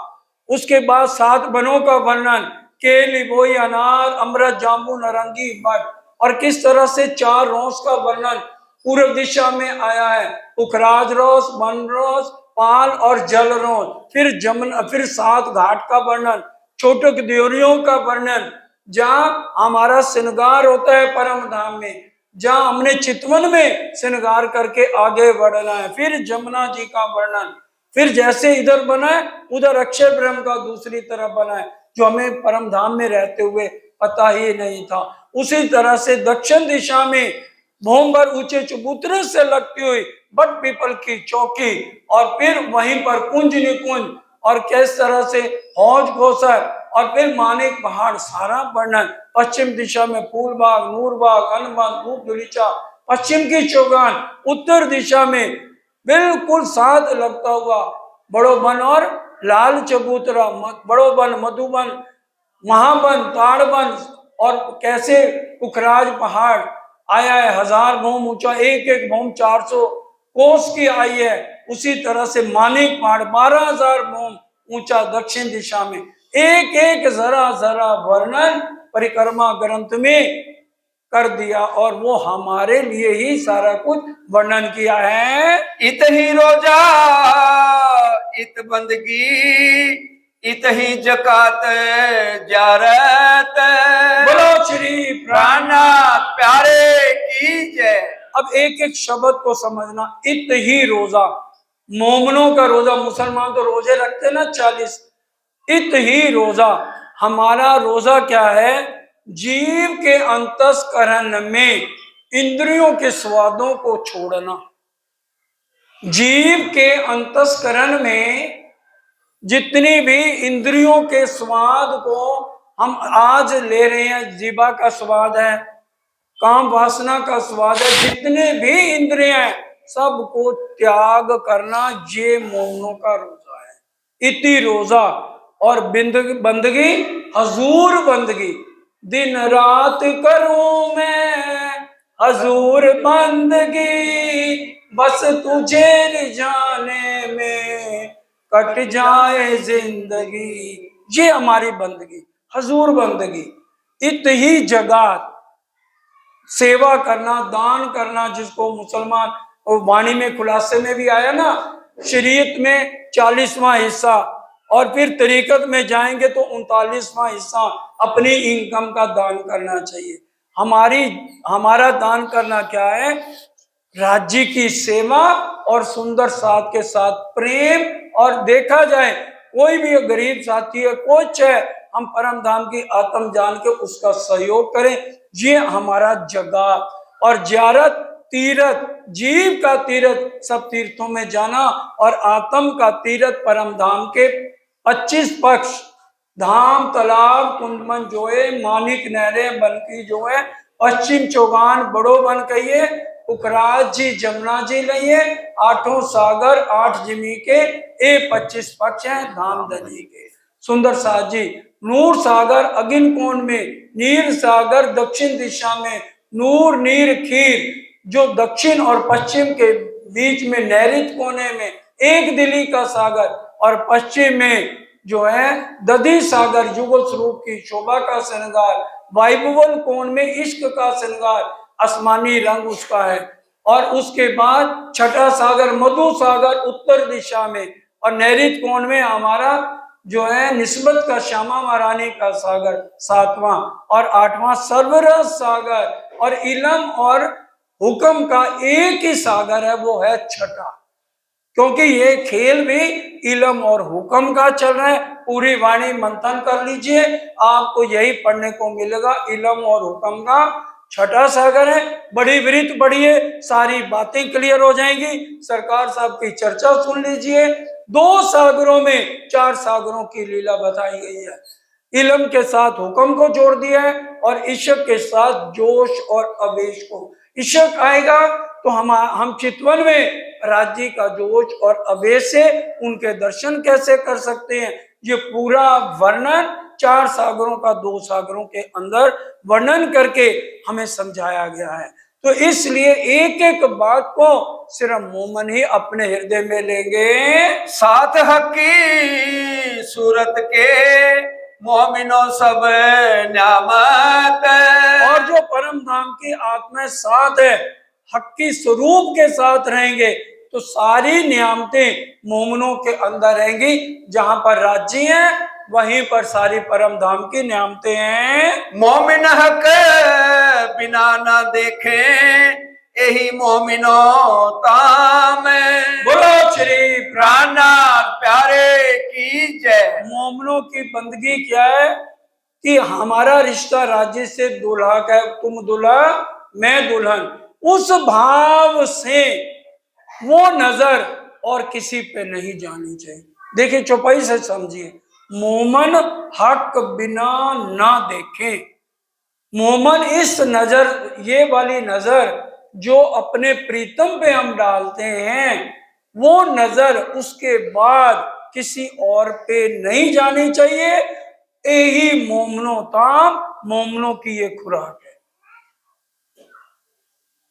Speaker 2: उसके बाद 7 वनों का वर्णन, केली, बोई, अनार, अमृत, जाम्बू, नारंगी, बट, और किस तरह से 4 रोस का वर्णन पूर्व दिशा में आया है। पुखराज रोस, वन रोस, पाल और जल रोस। फिर जमुना, फिर 7 घाट का वर्णन, छोटक देवरियों का वर्णन, जहां हमारा श्रृंगार होता है परम धाम में, जहां हमने चितवन में श्रृंगार करके आगे बढ़ना है। फिर जमुना जी का वर्णन, फिर जैसे इधर बना है उधर अक्षय ब्रह्म का दूसरी तरफ बना है, जो हमें परम धाम में रहते हुए पता ही नहीं था। उसी तरह से दक्षिण दिशा में भोंबर ऊंचे चबूतरे से लगती हुई बट पीपल की चौकी, और फिर वहीं पर कुंज निकुंज, और किस तरह से हौज घोसर, और फिर मानिक पहाड़, सारा वर्णन। पश्चिम दिशा में फूलबाग, नूरबाग, अनबन, धूप धुलीचा, पश्चिम की चौगान उत्तर दिशा में बिल्कुल साथ लगता हुआ बड़ो वन और लाल चबूतरा, बड़ो वन, मधुबन, महाबन, ताड़बन और कैसे पुखराज पहाड़ आया है, 1000 भौम ऊंचा, एक एक भौम 400 कोस की आई है। उसी तरह से मानिक पहाड़ 12,000 भौम ऊंचा दक्षिण दिशा में। एक एक जरा जरा वर्णन परिक्रमा ग्रंथ में कर दिया और वो हमारे लिए ही सारा कुछ वर्णन किया है।
Speaker 1: इत ही रोजा इत बंदगी इत ही जकात जारत,
Speaker 2: बोलो श्री
Speaker 1: प्राणनाथ प्यारे की जय।
Speaker 2: अब एक एक शब्द को समझना। इत ही रोजा, मोमनों का रोजा, मुसलमान तो रोजे रखते ना 40। इत ही रोजा, हमारा रोजा क्या है? जीव के अंतस्करण में इंद्रियों के स्वादों को छोड़ना। जीव के अंतस्करण में जितनी भी इंद्रियों के स्वाद को हम आज ले रहे हैं, जीवा का स्वाद है, काम वासना का स्वाद है, जितने भी इंद्रियां हैं सबको त्याग करना, ये मोमनों का रोजा है। इति रोजा और बंदगी हजूर बंदगी, दिन रात करूं मैं हजूर बंदगी, बस तुझे रिझाने में कट जाए जिंदगी। ये हमारी बंदगी, हजूर बंदगी। इत ही जगत, सेवा करना, दान करना, जिसको मुसलमान और वाणी में खुलासे में भी आया ना, शरीयत में 40वां हिस्सा और फिर तरीकत में जाएंगे तो 39वां हिस्सा अपनी इनकम का दान करना चाहिए। हमारा दान करना क्या है? राज्य की सेवा और सुंदर साथ के साथ प्रेम। और देखा जाए कोई भी गरीब साथी है, कुछ है, हम परम धाम की आत्म जान के उसका सहयोग करें। ये हमारा जगत और ज्यारत, तीरथ, जीव का तीरथ सब तीर्थों में जाना और आत्म का तीरथ परम धाम के 25 पक्ष, धाम, तालाब, कुंडमन जो है, मानिक नहरें, बनकी जो है, पश्चिम चौगान, बड़ो वन कहिए, पुखराज जी, जमुना जी लइए, 8 सागर, 8 जिमी के, ये 25 पक्ष हैं धाम दली के। सुंदर साथ जी, नूर सागर अगिन कोण में, नीर सागर दक्षिण दिशा में, नूर नीर खीर जो दक्षिण और पश्चिम के बीच में नैऋत कोने में, एक दिली का सागर और पश्चिम में जो है दधी सागर, युगल स्वरूप की शोभा का श्रृंगार, वायुवल कोण में इश्क का श्रृंगार, आसमानी रंग उसका है। और उसके बाद छठा सागर मधु सागर उत्तर दिशा में, और नैऋत कोण में हमारा जो है निस्बत का श्यामा महारानी का सागर 7वां, और 8वां सर्वरस सागर, और इलम और हुक्म का एक ही सागर है, वो है छठा। क्योंकि ये खेल भी इलम और हुक्म का चल रहा है। पूरी वाणी मंथन कर लीजिए, आपको यही पढ़ने को मिलेगा। इलम और हुक्म का छठा सागर है। बड़ी वृत्त बढ़िए, सारी बातें क्लियर हो जाएंगी। सरकार साहब की चर्चा सुन लीजिए। 2 सागरों में 4 सागरों की लीला बताई गई है। इलम के साथ हुक्म को जोड़ दिया है और इश्क के साथ जोश और आवेश को। इश्क आएगा तो हम चितवन में राज्य का जोश और आवेश से उनके दर्शन कैसे कर सकते हैं, ये पूरा वर्णन 4 सागरों का 2 सागरों के अंदर वर्णन करके हमें समझाया गया है। तो इसलिए एक एक बात को सिर्फ मोमन ही अपने हृदय में लेंगे।
Speaker 1: साथ हकी सूरत के मोमिनो सब न्यामत,
Speaker 2: और जो परम धाम की आत्मा साथ है, हक की स्वरूप के साथ रहेंगे तो सारी नियामतें मोमनों के अंदर रहेंगी। जहां पर राज्य है वहीं पर सारी परम धाम की नियामतें हैं।
Speaker 1: मोमिन हक बिना ना देखे यही मोमिनो ताम,
Speaker 2: बोलो श्री
Speaker 1: प्राणनाथ प्यारे की जय।
Speaker 2: मोमनों की बंदगी क्या है कि हमारा रिश्ता राज्य से दूल्हा का है, तुम दूल्हा मैं दुल्हन, उस भाव से वो नजर और किसी पे नहीं जानी चाहिए। देखिए चौपाई से समझिए, मोमन हक बिना ना देखे। मोमन इस नजर, ये वाली नजर जो अपने प्रीतम पे हम डालते हैं वो नजर उसके बाद किसी और पे नहीं जानी चाहिए। यही मोमनो ताम, मोमनों की ये खुराक है।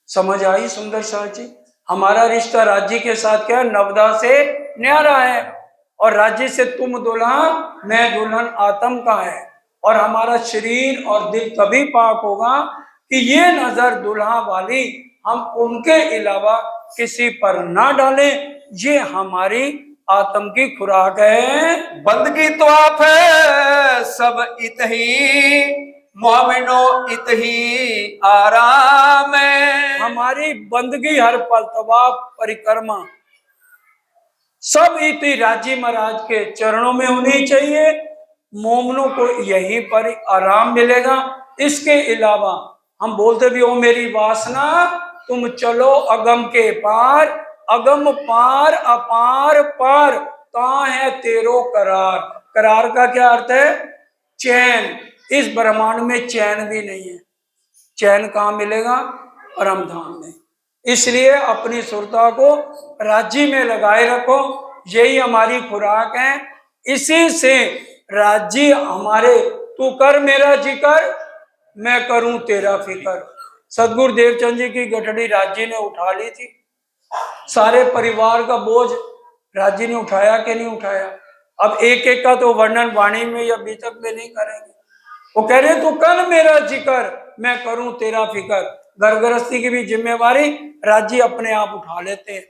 Speaker 2: समझ आई सुंदर शाह जी? हमारा रिश्ता राज्य के साथ क्या है? नवदा से न्यारा है। और राज्य से तुम दुल्हन मैं दुल्हन आत्म का है। और हमारा शरीर और दिल तभी पाक होगा कि ये नजर दुल्हा वाली हम उनके अलावा किसी पर ना डालें। ये हमारी आत्म की खुराक है।
Speaker 1: बंदगी तो आप है सब इत ही, मोमिनो इत ही आराम है।
Speaker 2: हमारी बंदगी हर पल तवाफ परिक्रमा सब इति राजी महाराज के चरणों में होनी चाहिए। मोमनों को यहीं पर आराम मिलेगा। इसके अलावा हम बोलते भी हो मेरी वासना तुम चलो अगम के पार, अगम पार अपार पार ता है तेरो करार। करार का क्या अर्थ है? चैन। इस ब्रह्मांड में चैन भी नहीं है। चैन कहाँ मिलेगा? परम धाम में। इसलिए अपनी सुरता को राज्य में लगाए रखो। यही हमारी खुराक है। इसी से राज्य हमारे तू कर मेरा जिक्र मैं करूं तेरा फिकर। सदगुरु देवचंद जी की गठड़ी राज्य ने उठा ली थी। सारे परिवार का बोझ राज्य ने उठाया कि नहीं उठाया? अब एक एक का तो वर्णन वाणी में या बीतक में नहीं करेंगे। वो कह रहे तू कर मेरा जिक्र मैं करूं तेरा फिकर। घर गृहस्थी की भी जिम्मेवारी राज्य अपने आप उठा लेते हैं।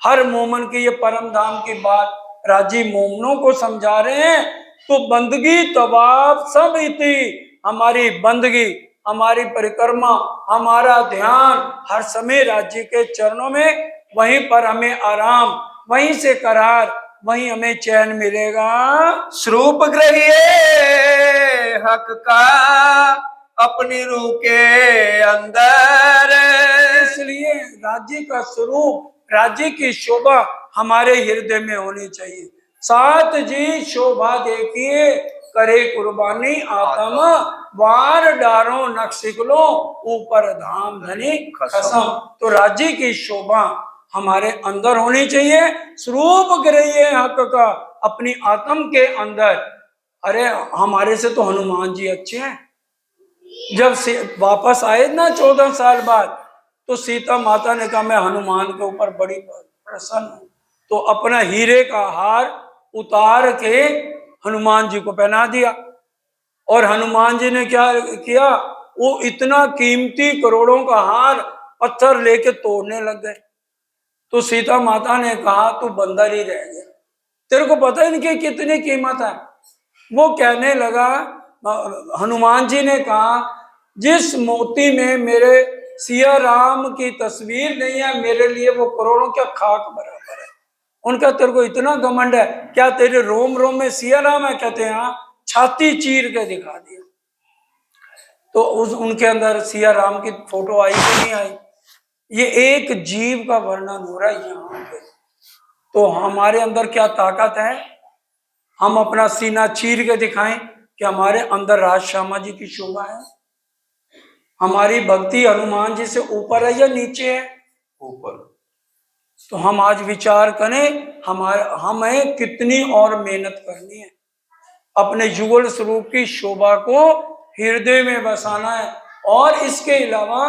Speaker 2: हर मोमन की ये परम धाम की बात राज्य मोमनों को समझा रहे हैं। तो बंदगी तवाफ सब इति, हमारी बंदगी, हमारी परिक्रमा, हमारा ध्यान हर समय राज्य के चरणों में। वहीं पर हमें आराम, वहीं से करार, वहीं हमें चैन मिलेगा।
Speaker 1: स्वरूप ग्रहिए हक का अपनी रूह के अंदर।
Speaker 2: इसलिए राज्य का स्वरूप, राज्य की शोभा हमारे हृदय में होनी चाहिए। साथ जी शोभा देखिए करे कुर्बानी आत्म, वार डारो नक्सिकलो ऊपर धाम धनी कसम। तो राज्य की शोभा हमारे अंदर होनी चाहिए। स्वरूप ग्रहिए हक का अपनी आत्म के अंदर। अरे हमारे से तो हनुमान जी अच्छे हैं। जब वापस आए ना 14 साल बाद, तो सीता माता ने कहा मैं हनुमान के ऊपर बड़ी प्रसन्न हूं। तो अपना हीरे का हार उतार के हनुमान जी को पहना दिया। और हनुमान जी ने क्या किया? वो इतना कीमती करोड़ों का हार पत्थर लेके तोड़ने लग गए। तो सीता माता ने कहा तू बंदर ही रह गया, तेरे को पता ही नहीं कि कितनी कीमत है। वो कहने लगा, हनुमान जी ने कहा जिस मोती में मेरे सिया राम की तस्वीर नहीं है, मेरे लिए वो करोड़ों क्या खाक बराबर है। उनका तेरे को इतना घमंड है, क्या तेरे रोम रोम में सिया राम है? कहते हैं हाँ। छाती चीर के दिखा दिया। तो उनके अंदर सिया राम की फोटो आई कि नहीं आई? ये एक जीव का वर्णन हो रहा है यहाँ पे। तो हमारे अंदर क्या ताकत है? हम अपना सीना चीर के दिखाएं कि हमारे अंदर राज श्यामा जी की शोभा है। हमारी भक्ति हनुमान जी से ऊपर है या नीचे है?
Speaker 1: ऊपर।
Speaker 2: तो हम आज विचार करें हमें कितनी और मेहनत करनी है। अपने युगल स्वरूप की शोभा को हृदय में बसाना है। और इसके अलावा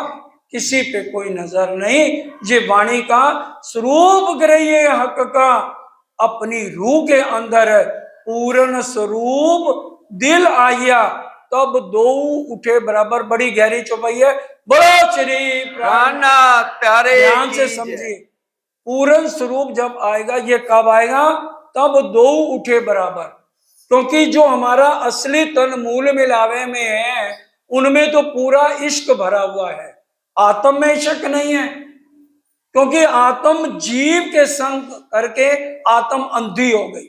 Speaker 2: किसी पे कोई नजर नहीं। ये वाणी का स्वरूप ग्रहिए हक का अपनी रूह के अंदर है। पूर्ण स्वरूप दिल आया तब दो उठे बराबर। बड़ी गहरी चौपाई है। बड़ो श्री
Speaker 1: प्राणनाथ प्यारे
Speaker 2: ध्यान से
Speaker 1: की जय।
Speaker 2: समझिए, पूर्ण स्वरूप जब आएगा, ये कब आएगा? तब दो उठे बराबर। क्योंकि जो हमारा असली तन मूल मिलावे में है, उनमें तो पूरा इश्क भरा हुआ है। आत्म में शक नहीं है। क्योंकि आत्म जीव के संग करके आत्म अंधी हो गई।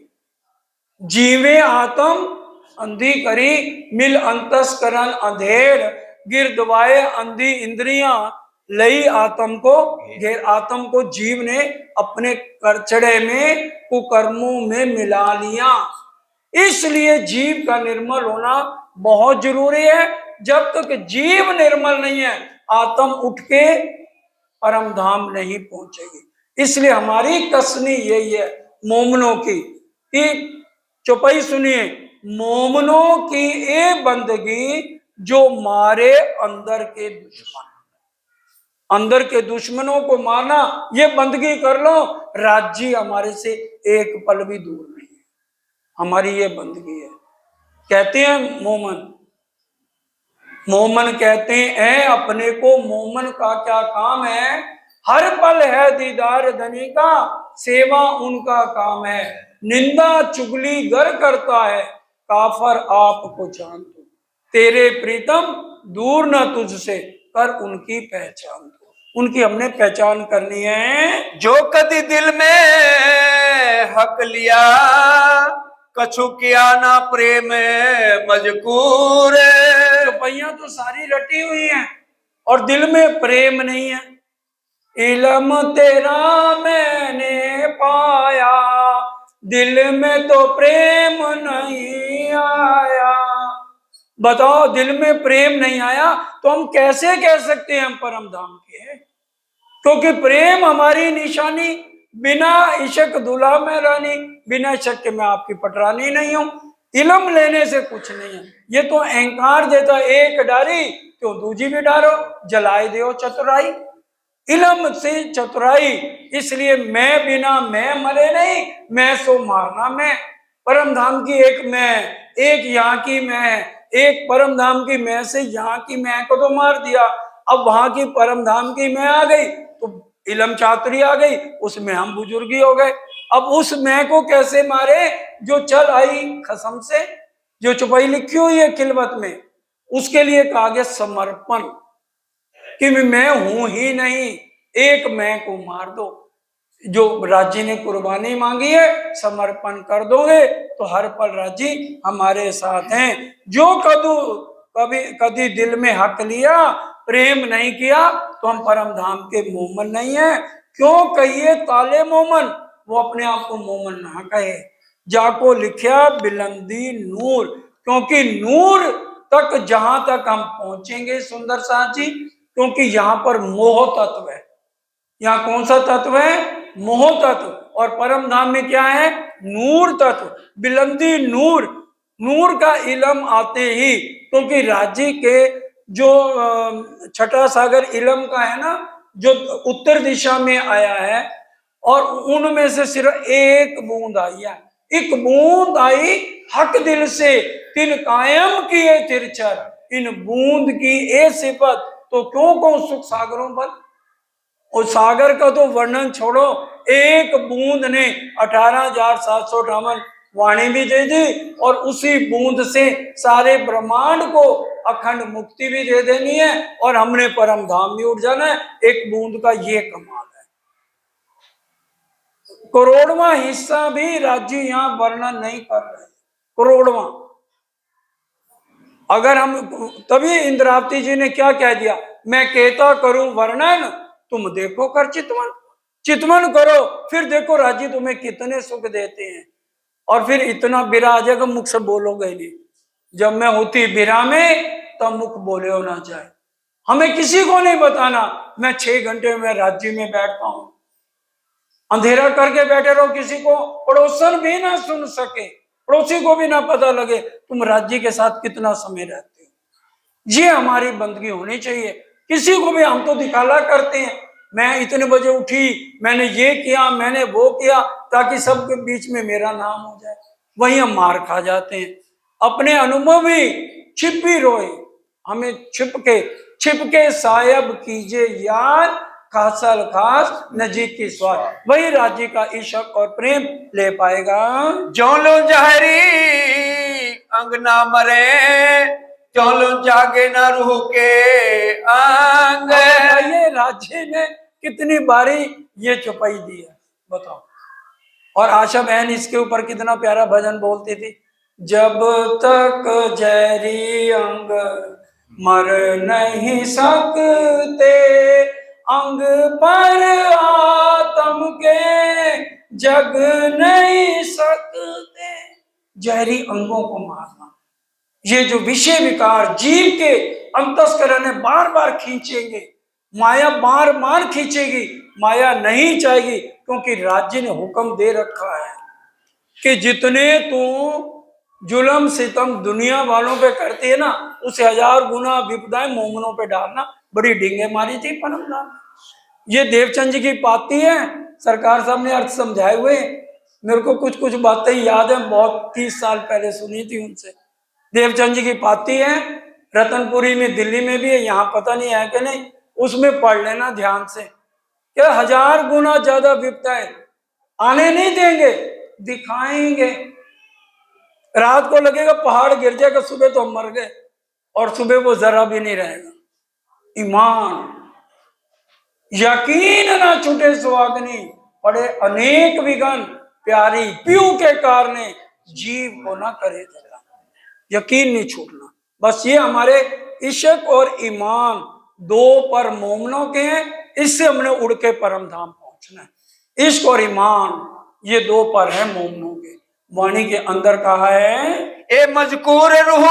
Speaker 2: जीवे आत्म अंधी करी, मिल अंतस्करण अंधेर, गिर दबाए अंधी इंद्रियां, लई आत्म को घेर। आत्म को जीव ने अपने करचड़े में कुकर्मों में मिला लिया। इसलिए जीव का निर्मल होना बहुत जरूरी है। जब तक जीव निर्मल नहीं है, आत्म उठ के परम धाम नहीं पहुंचेगी। इसलिए हमारी कसनी यही है मोमनों की कि चौपाई सुनिए, मोमनों की ये बंदगी जो मारे अंदर के दुश्मन, अंदर के दुश्मनों को मारना, ये बंदगी कर लो, राज्य हमारे से एक पल भी दूर नहीं है। हमारी ये बंदगी है। कहते हैं मोमन, मोमन कहते हैं अपने को, मोमन का क्या काम है, हर पल है दीदार धनी का, सेवा उनका काम है, निंदा चुगली गर करता है, काफर आपको जान दो, तेरे प्रीतम दूर न तुझसे, कर उनकी पहचान दो। उनकी हमने पहचान करनी है।
Speaker 1: जो कदी दिल में हक लिया, कछु किया ना प्रेम मजकूर।
Speaker 2: चौपाइयां तो सारी रटी हुई हैं और दिल में प्रेम नहीं है। इलम तेरा मैंने पाया, दिल में तो प्रेम नहीं आया। बताओ, दिल में प्रेम नहीं आया तो हम कैसे कह सकते हैं हम परम धाम के? क्योंकि प्रेम हमारी निशानी, बिना इश्क दुल्हा में रानी, बिना इश्क के मैं आपकी पटरानी नहीं हूं। इलम लेने से कुछ नहीं है, ये तो अहंकार देता, एक डारी तो दूजी भी डारो, जलाए दो चतुराई। इलम से चतुराई, इसलिए मैं बिना मैं मरे नहीं, मैं सो मारना मैं। परम धाम की एक मैं, एक यहाँ की मैं, एक परम धाम की मैं से यहाँ की मैं को तो मार दिया, अब वहां की परम धाम की मैं आ गई तो इलम चातुरी आ गई, उसमें हम बुजुर्गी हो गए। अब उस मैं को कैसे मारे जो चल आई खसम से, जो चौपाई लिखी हुई है खिलवत में, उसके लिए कहा गया समर्पण, कि मैं हूं ही नहीं, एक मैं को मार दो। जो राजी ने कुर्बानी मांगी है, समर्पण कर दोगे तो हर पल राजी हमारे साथ हैं। जो कभी कभी दिल में हक लिया, प्रेम नहीं किया, तो हम परम धाम के मोमन नहीं है। क्यों कहिए ताले मोमन, वो अपने आप को मोमन ना कहे। जाको लिखा बिलंदी नूर, क्योंकि नूर तक जहां तक हम पहुंचेंगे सुंदर साथ जी, क्योंकि यहाँ पर मोह तत्व है। यहाँ कौन सा तत्व है? मोह तत्व। और परम धाम में क्या है? नूर तत्व, बिलंदी नूर। नूर का इलम आते ही, क्योंकि राज्य के जो छठा सागर इलम का है ना, जो उत्तर दिशा में आया है, और उनमें से सिर्फ एक बूंद आई है, एक बूंद आई हक दिल से, तिन कायम किए तिरचर। इन बूंद की ए सिफत तो क्यों कहूं सुख सागरों पर। और सागर का तो वर्णन छोड़ो, एक बूंद ने 18,758 वाणी भी दे दी, और उसी बूंद से सारे ब्रह्मांड को अखंड मुक्ति भी दे देनी है, और हमने परम धाम भी उठ जाना है। एक बूंद का ये कमाल है। करोड़वां हिस्सा भी राज्य यहाँ वर्णन नहीं कर रहे, करोड़वां। अगर हम, तभी इंद्रावती जी ने क्या कह दिया, मैं कहता करूं वर्णन, तुम देखो कर चितवन। चितवन करो, फिर देखो राज्य तुम्हें कितने सुख देते हैं। और फिर इतना बिरा आ जाएगा, मुख से बोलोगे नहीं। जब मैं होती बिरा में, तब मुख बोले हो ना जाए। हमें किसी को नहीं बताना, मैं 6 घंटे में राज्य में बैठता हूं, अंधेरा करके बैठे रहो, किसी को पड़ोसन भी ना सुन सके, पड़ोसी को भी ना पता लगे तुम राज्य के साथ कितना समय रहते हो। ये हमारी बंदगी होनी चाहिए। किसी को भी हम तो दिखाला करते हैं, मैं इतने बजे उठी, मैंने ये किया, मैंने वो किया, ताकि सबके बीच में मेरा नाम हो जाए। वहीं हम मार खा जाते हैं। अपने अनुभव ही छिप भी रोए, हमें छिप के सायब कीजिए याद, खासल खास नजीक की स्वाद। वही राज्य का इश्क और प्रेम ले पाएगा।
Speaker 1: जो लो जहरी अंग ना मरे, चलो जागे ना रूह के अंग।
Speaker 2: ये राज्य ने कितनी बारी ये चौपाई दी है, बताओ। और आशा बहन इसके ऊपर कितना प्यारा भजन बोलती थी, जब तक जहरी अंग मर नहीं सकते, अंग पर आत्म के जग नहीं सकते। जहरी अंगों को मारना, ये जो विषय विकार जीव के अंतस्करण बार बार खींचेंगे, माया बार बार खींचेगी, माया नहीं चाहेगी, क्योंकि राज्य ने हुक्म दे रखा है कि जितने तू जुल्म सितम दुनिया वालों पे करती है ना, उसे 1000 गुना विपदाएं मोमनों पे डालना। बड़ी डींगे मारी थी परमदान। ये देवचंद जी की पाती है, सरकार साहब ने अर्थ समझाए हुए। मेरे को कुछ कुछ बातें याद है, बहुत 30 साल पहले सुनी थी उनसे। देवचंद जी की पाती है, रतनपुरी में दिल्ली में भी है, यहाँ पता नहीं है कि नहीं, उसमें पढ़ लेना ध्यान से। क्या 1000 गुना ज्यादा विपदाएं आने नहीं देंगे, दिखाएंगे। रात को लगेगा पहाड़ गिर जाएगा, सुबह तो हम मर गए, और सुबह वो जरा भी नहीं रहेगा। ईमान यकीन ना छूटे सुहागनी, पड़े अनेक विघन, प्यारी पीऊ के कारणे, जीव को ना करे जगा। यकीन नहीं छूटना। बस ये हमारे इश्क और ईमान दो पर मोमनों के हैं, इससे हमने उड़ के परम धाम पहुंचना है। इश्क और ईमान ये दो पर है मोमनों के। वाणी के अंदर कहा है,
Speaker 1: ए मजकूर रूह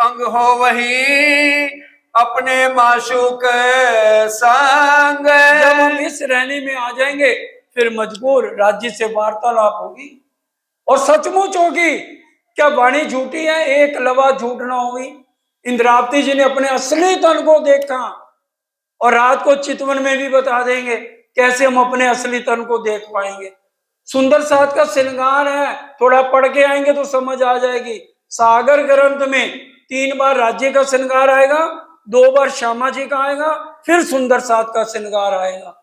Speaker 1: अंग हो वही अपने माशूक संग।
Speaker 2: जब हम इस रहने में आ जाएंगे, फिर मजबूर राज्य से वार्तालाप होगी, और सचमुच होगी। क्या वाणी झूठी है? एक लवा झूठ ना होगी। इंद्रावती जी ने अपने असली तन को देखा, और रात को चितवन में भी बता देंगे कैसे हम अपने असली तन को देख पाएंगे। सुंदर साथ का श्रृंगार है, थोड़ा पढ़ के आएंगे तो समझ आ जाएगी। सागर ग्रंथ में 3 बार राज्य का श्रृंगार आएगा, 2 बार श्यामा जी का आएगा, फिर सुंदर साथ का श्रृंगार आएगा।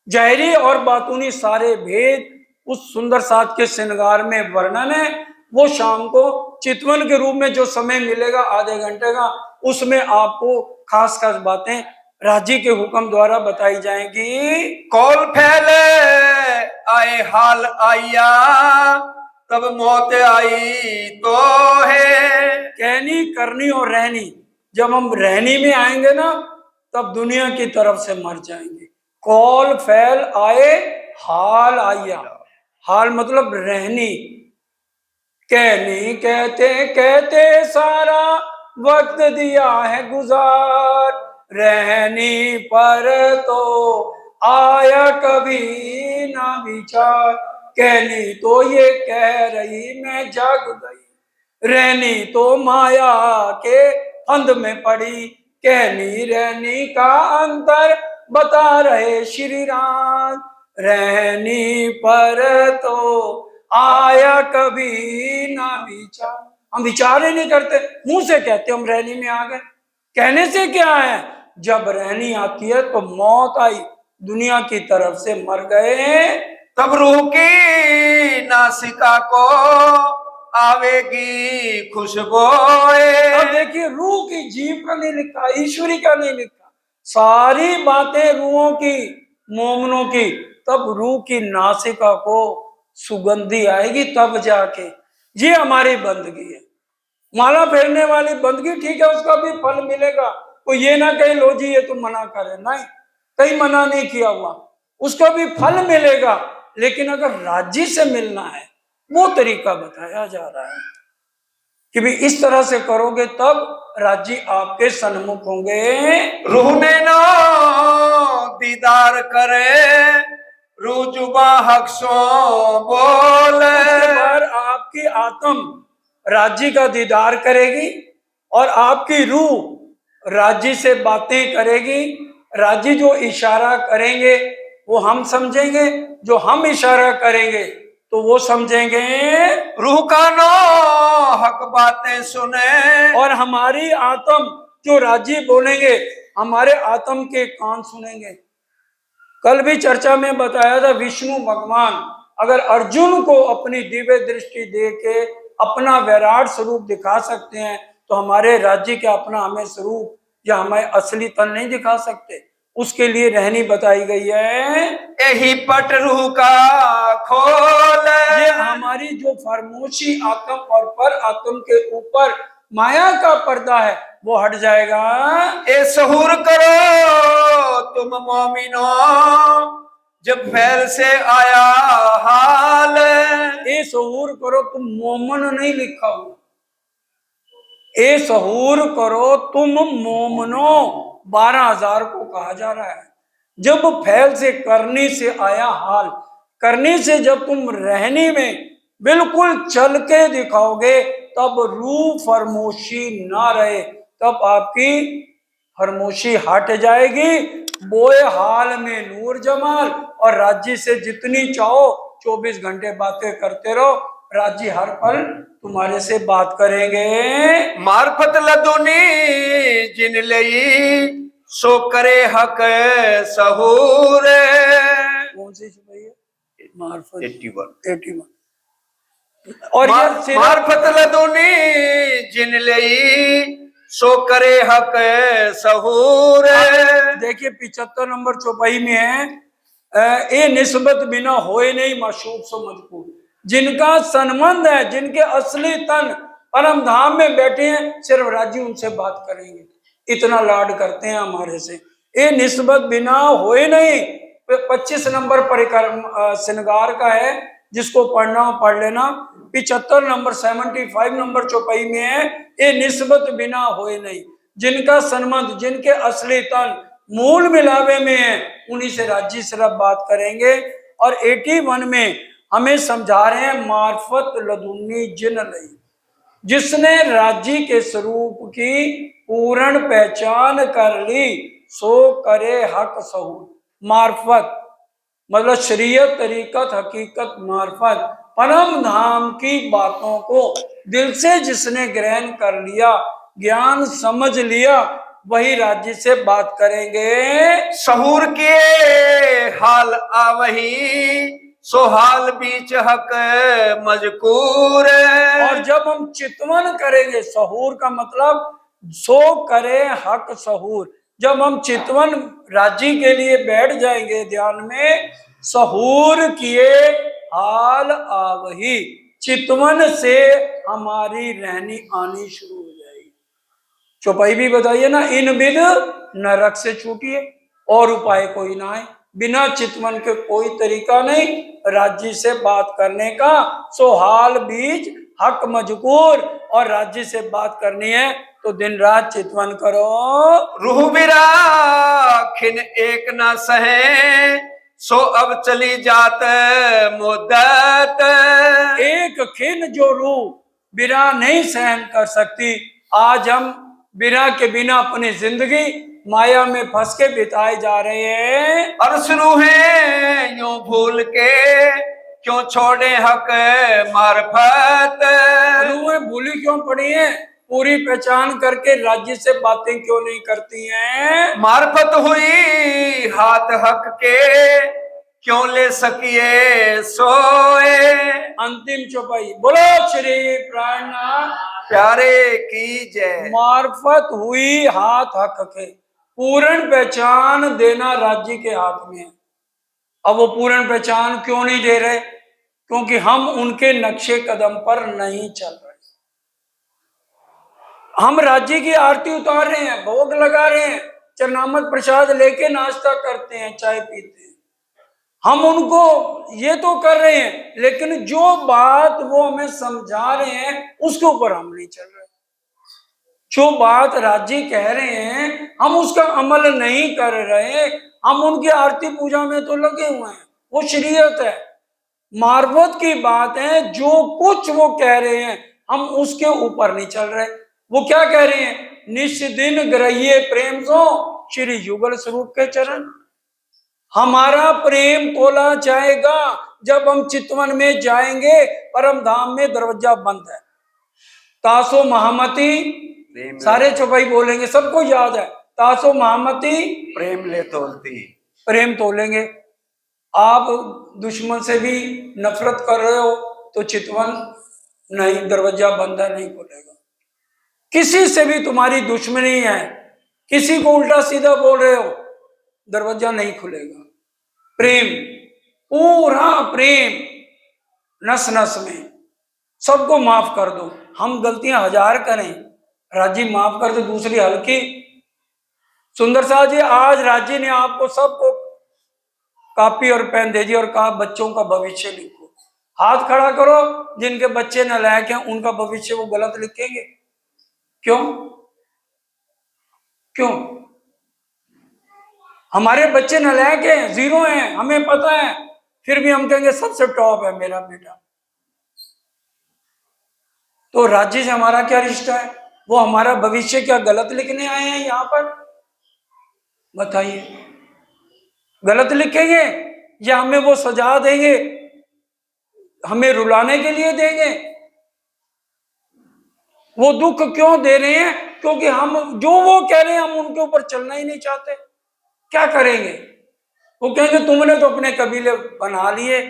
Speaker 2: जहरी और बातूनी सारे भेद उस सुंदर साथ के श्रृंगार में वर्णन है। वो शाम को चितवन के रूप में जो समय मिलेगा आधे घंटे का, उसमें आपको खास खास बातें राज्य के हुक्म द्वारा बताई जाएंगी।
Speaker 1: कौल फैले आए हाल आया, तब मौत आई तो है।
Speaker 2: कहनी करनी और रहनी, जब हम रहनी में आएंगे ना, तब दुनिया की तरफ से मर जाएंगे। कौल फैल आए हाल आया, हाल मतलब रहनी। कहनी कहते कहते सारा वक्त दिया है गुजार, रहनी पर तो आया कभी ना विचार। कहनी तो ये कह रही मैं जाग गई, रहनी तो माया के फंद में पड़ी। कहनी रहनी का अंतर बता रहे श्री राम, रहनी पर तो आया कभी ना विचार। हम विचार ही नहीं करते, मुंह से कहते हम रहनी में आ गए। कहने से क्या है? जब रहनी आती है तो मौत आई, दुनिया की तरफ से मर गए।
Speaker 1: तब रूह की नासिका को आवेगी खुशबू।
Speaker 2: अब देखिए, रूह की, जीव का नहीं लिखा, ईश्वरी का नहीं लिखा, सारी बातें रूहों की, मोमनों की। तब रूह की नासिका को सुगंधी आएगी, तब जाके ये हमारी बंदगी है। माला फेरने वाली बंदगी ठीक है, उसका भी फल मिलेगा। कोई ये ना कहे लो जी ये तो मना करे, नहीं, कहीं मना नहीं किया हुआ, उसका भी फल मिलेगा। लेकिन अगर राज्य से मिलना है, वो तरीका बताया जा रहा है कि भी इस तरह से करोगे तब राज्य आपके सन्मुख होंगे।
Speaker 1: रूह ने नो दीदार करे, रूह जुबा हक्सों बोले।
Speaker 2: उसके बाद आपकी आत्म राज्य का दीदार करेगी, और आपकी रूह राज्य से बातें करेगी। राज्य जो इशारा करेंगे वो हम समझेंगे, जो हम इशारा करेंगे तो वो समझेंगे।
Speaker 1: रूह का नो हक बातें सुने,
Speaker 2: और हमारी आत्म जो राज्य बोलेंगे, हमारे आत्म के कान सुनेंगे। कल भी चर्चा में बताया था, विष्णु भगवान अगर अर्जुन को अपनी दिव्य दृष्टि दे के अपना विराट स्वरूप दिखा सकते हैं, तो हमारे राज्य के अपना हमें स्वरूप या हमें असली तन नहीं दिखा सकते। उसके लिए रहनी बताई गई है।
Speaker 1: यही पट रूह का खोल।
Speaker 2: ये हमारी जो फरमोशी आत्म और पर आत्म के ऊपर माया का पर्दा है, वो हट जाएगा।
Speaker 1: ए सहूर करो तुम मोमिनो, जब फैल से आया हाल।
Speaker 2: ये सहूर करो, तुम मोमन नहीं लिखा हुआ, ए सहूर करो तुम मोमनो, 12,000 को कहा जा रहा है। जब फैल से करनी से आया हाल, करनी से जब तुम रहनी में बिल्कुल चल के दिखाओगे, तब रू फरमोशी ना रहे, तब आपकी फरमोशी हट जाएगी। बोए हाल में नूर जमाल, और राज्य से जितनी चाहो 24 घंटे बातें करते रहो, राज्य हर पल तुम्हारे से बात करेंगे।
Speaker 1: मार्फत लदुनी जिन लई, सो करे हक सहूर।
Speaker 2: कौन सी भाई है? मार्फत
Speaker 1: 81।
Speaker 2: 81। और ये
Speaker 1: मार्फत लदुनी जिन लई, सो करे हक सहूर।
Speaker 2: देखिए 75 नंबर चौपाई में है, ए निस्बत बिना होए नहीं माशूक सो मजकूर, जिनका संबंध है, जिनके असली तन परम धाम में बैठे हैं, सिर्फ राज्य उनसे बात करेंगे, इतना लाड करते हैं हमारे से। ए निस्बत बिना होए नहीं, 25 नंबर परिक्रम श्रृंगार का है, जिसको पढ़ना हो पढ़ लेना। 75 नंबर 75 नंबर चौपाई में है, ए निस्बत बिना होए नहीं, जिनका संबंध, जिनके असली तन मूल मिलावे में है, उन्हीं से राज्य सिर्फ बात करेंगे। और 81 में हमें समझा रहे हैं, मार्फत लदुन्नी जिन लई, जिसने राज्य के स्वरूप की पूर्ण पहचान कर ली, सो करे हक सहूर। मार्फत मतलब शरीयत, तरीकत, हकीकत, मार्फत, परम धाम की बातों को दिल से जिसने ग्रहण कर लिया, ज्ञान समझ लिया, वही राज्य से बात करेंगे।
Speaker 1: सहूर के हाल आवही, सो हाल बीच हक मजकूर।
Speaker 2: और जब हम चितवन करेंगे, सहूर का मतलब सो करे हक सहूर, जब हम चितवन राज्य के लिए बैठ जाएंगे ध्यान में, सहूर किए हाल आवही, चितवन से हमारी रहनी आनी शुरू हो जाएगी। चौपाई भी बताइए ना, इन विद नरक से छूटिए, और उपाय कोई ना है, बिना चितवन के कोई तरीका नहीं राज्य से बात करने का। सो हाल बीच हक मजकूर, और राज्य से बात करनी है तो दिन रात चितवन करो।
Speaker 1: रूह बिराखिन एक न सहे, सो अब चली जात मुद्दत।
Speaker 2: एक खिन जो रूह बिरा नहीं सहन कर सकती, आज हम बिरा के बिना अपनी जिंदगी माया में फंस के बिताए जा रहे हैं।
Speaker 1: अर्श रूहें यूं भूल के, क्यों छोड़े हक मार्फत।
Speaker 2: रूहें भूली क्यों पड़ी हैं? पूरी पहचान करके राज्य से बातें क्यों नहीं करती हैं?
Speaker 1: मार्फत हुई हाथ हक के, क्यों ले सकिए सोए।
Speaker 2: अंतिम चौपाई, बोलो श्री प्राणनाथ
Speaker 1: प्यारे की जय।
Speaker 2: मार्फत हुई हाथ हक के, पूर्ण पहचान देना राज्य के हाथ में है। अब वो पूर्ण पहचान क्यों नहीं दे रहे? क्योंकि हम उनके नक्शे कदम पर नहीं चल रहे। हम राज्य की आरती उतार रहे हैं, भोग लगा रहे हैं, चरनामत प्रसाद लेके नाश्ता करते हैं, चाय पीते हैं, हम उनको ये तो कर रहे हैं, लेकिन जो बात वो हमें समझा रहे हैं उसके ऊपर हम नहीं चल रहे। जो बात राज्य कह रहे हैं हम उसका अमल नहीं कर रहे, हम उनकी आरती पूजा में तो लगे हुए हैं, वो शरीयत है, मार्फत की बात है। जो कुछ वो कह रहे हैं हम उसके ऊपर नहीं चल रहे। वो क्या कह रहे हैं? निश दिन ग्रहिए प्रेम सो श्री युगल स्वरूप के चरण। हमारा प्रेम तोला जाएगा जब हम चितवन में जाएंगे, परम धाम में दरवाजा बंद है। तासो महामती, सारे चौपाई बोलेंगे, सबको याद है। तासो महामती
Speaker 1: प्रेम ले तोलती,
Speaker 2: प्रेम तोलेंगे। आप दुश्मन से भी नफरत कर रहे हो तो चितवन नहीं, दरवाजा बंद है, नहीं खोलेगा। किसी से भी तुम्हारी दुश्मनी है, किसी को उल्टा सीधा बोल रहे हो, दरवाजा नहीं खुलेगा। प्रेम, पूरा प्रेम नस नस में, सबको माफ कर दो। हम गलतियां 1000 करें, राज्य माफ कर दो, दूसरी हल्की। सुंदर साहब जी, आज राज्य ने आपको सबको कॉपी और पेन दे दी और कहा बच्चों का भविष्य लिखो। हाथ खड़ा करो, जिनके बच्चे नालायक हैं उनका भविष्य वो गलत लिखेंगे। क्यों? क्यों? हमारे बच्चे नालायक हैं, जीरो हैं, हमें पता है, फिर भी हम कहेंगे सबसे टॉप है मेरा बेटा। तो राज्य से हमारा क्या रिश्ता है? वो हमारा भविष्य क्या गलत लिखने आए हैं यहां पर? बताइए, गलत लिखेंगे या हमें वो सजा देंगे, हमें रुलाने के लिए देंगे? वो दुख क्यों दे रहे हैं? क्योंकि हम जो वो कह रहे हैं हम उनके ऊपर चलना ही नहीं चाहते। क्या करेंगे? वो कहेंगे तुमने तो अपने कबीले बना लिए,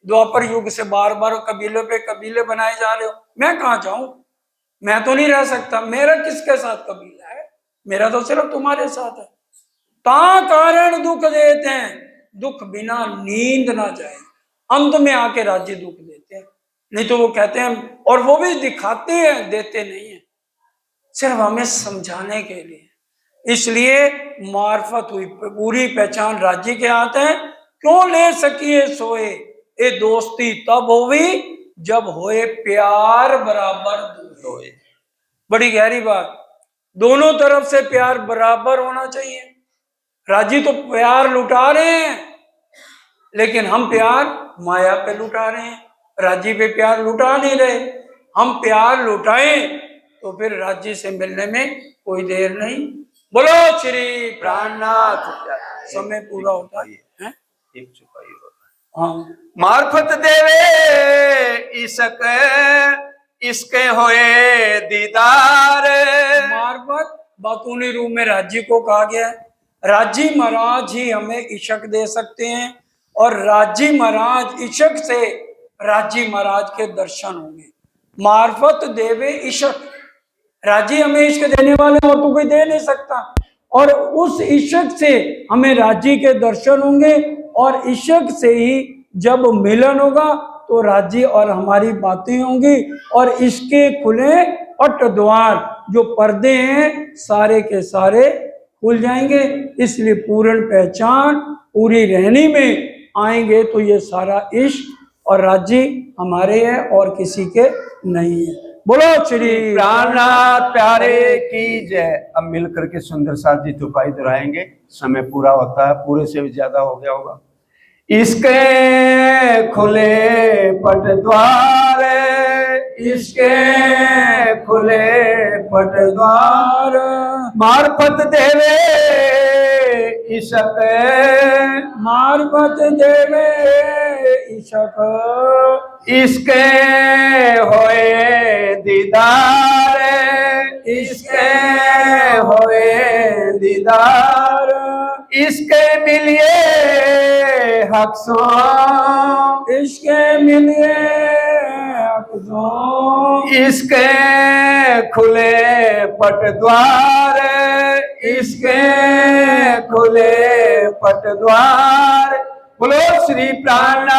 Speaker 2: द्वापर युग से बार बार कबीले पे कबीले बनाए जा रहे हो, मैं कहां जाऊं? मैं तो नहीं रह सकता, मेरा किसके साथ कबीला है? मेरा तो सिर्फ तुम्हारे साथ है। ता कारण दुख देते हैं, दुख बिना नींद ना जाए, अंत में आके राज्य दुख देते हैं। नहीं तो वो कहते हैं, और वो भी दिखाते हैं, देते नहीं है, सिर्फ हमें समझाने के लिए। इसलिए मार्फत हुई, पूरी पहचान राज्य के हाथ है। क्यों ले सकिए सोए, ये दोस्ती तब होगी जब होए प्यार बराबर होए। बड़ी गहरी बात, दोनों तरफ से प्यार बराबर होना चाहिए। राजी तो प्यार लुटा रहे हैं, लेकिन हम प्यार माया पे लुटा रहे हैं, राजी पे प्यार लुटा नहीं रहे। हम प्यार लुटाएं तो फिर राज्य से मिलने में कोई देर नहीं। बोलो श्री प्राणनाथ। समय पूरा होता है,
Speaker 1: एक चुपाई होता है।
Speaker 2: हाँ।
Speaker 1: मार्फत देवे इसक इसके होए दीदार।
Speaker 2: मार्फत बातूनी रूप में राज्य को कहा गया है। राज्य महाराज ही हमें इशक दे सकते हैं, और राज्य महाराज इशक से राज्य महाराज के दर्शन होंगे। मार्फत देवे इशक, राज्य हमें इश्क देने वाले और तो कोई दे नहीं सकता, और उस इशक से हमें राज्य के दर्शन होंगे, और इशक से ही जब मिलन होगा तो राज्य और हमारी बातें होंगी, और इसके खुले पट द्वार, जो पर्दे हैं सारे के सारे खुल जाएंगे। इसलिए पूर्ण पहचान पूरी रहनी में आएंगे तो ये सारा इश्क और राज्य हमारे है और किसी के नहीं है। बोलो श्री
Speaker 1: प्राणनाथ प्यारे की जय। अब मिलकर के सुंदर साथ जी चुपाई दोहराएंगे। समय पूरा होता है, पूरे से भी ज्यादा हो गया होगा। इसके खुले पट द्वार, इसके खुले पट द्वार, मार्फत देवे इशक,
Speaker 2: मार्फत देवे इशक,
Speaker 1: इसके होए दीदार, इसके होए दीदार, इसके मिलिए हक सो,
Speaker 2: इसके मिलिए हक सो,
Speaker 1: इसके खुले पट द्वार, इसके खुले पट द्वार। बोलो श्री प्राण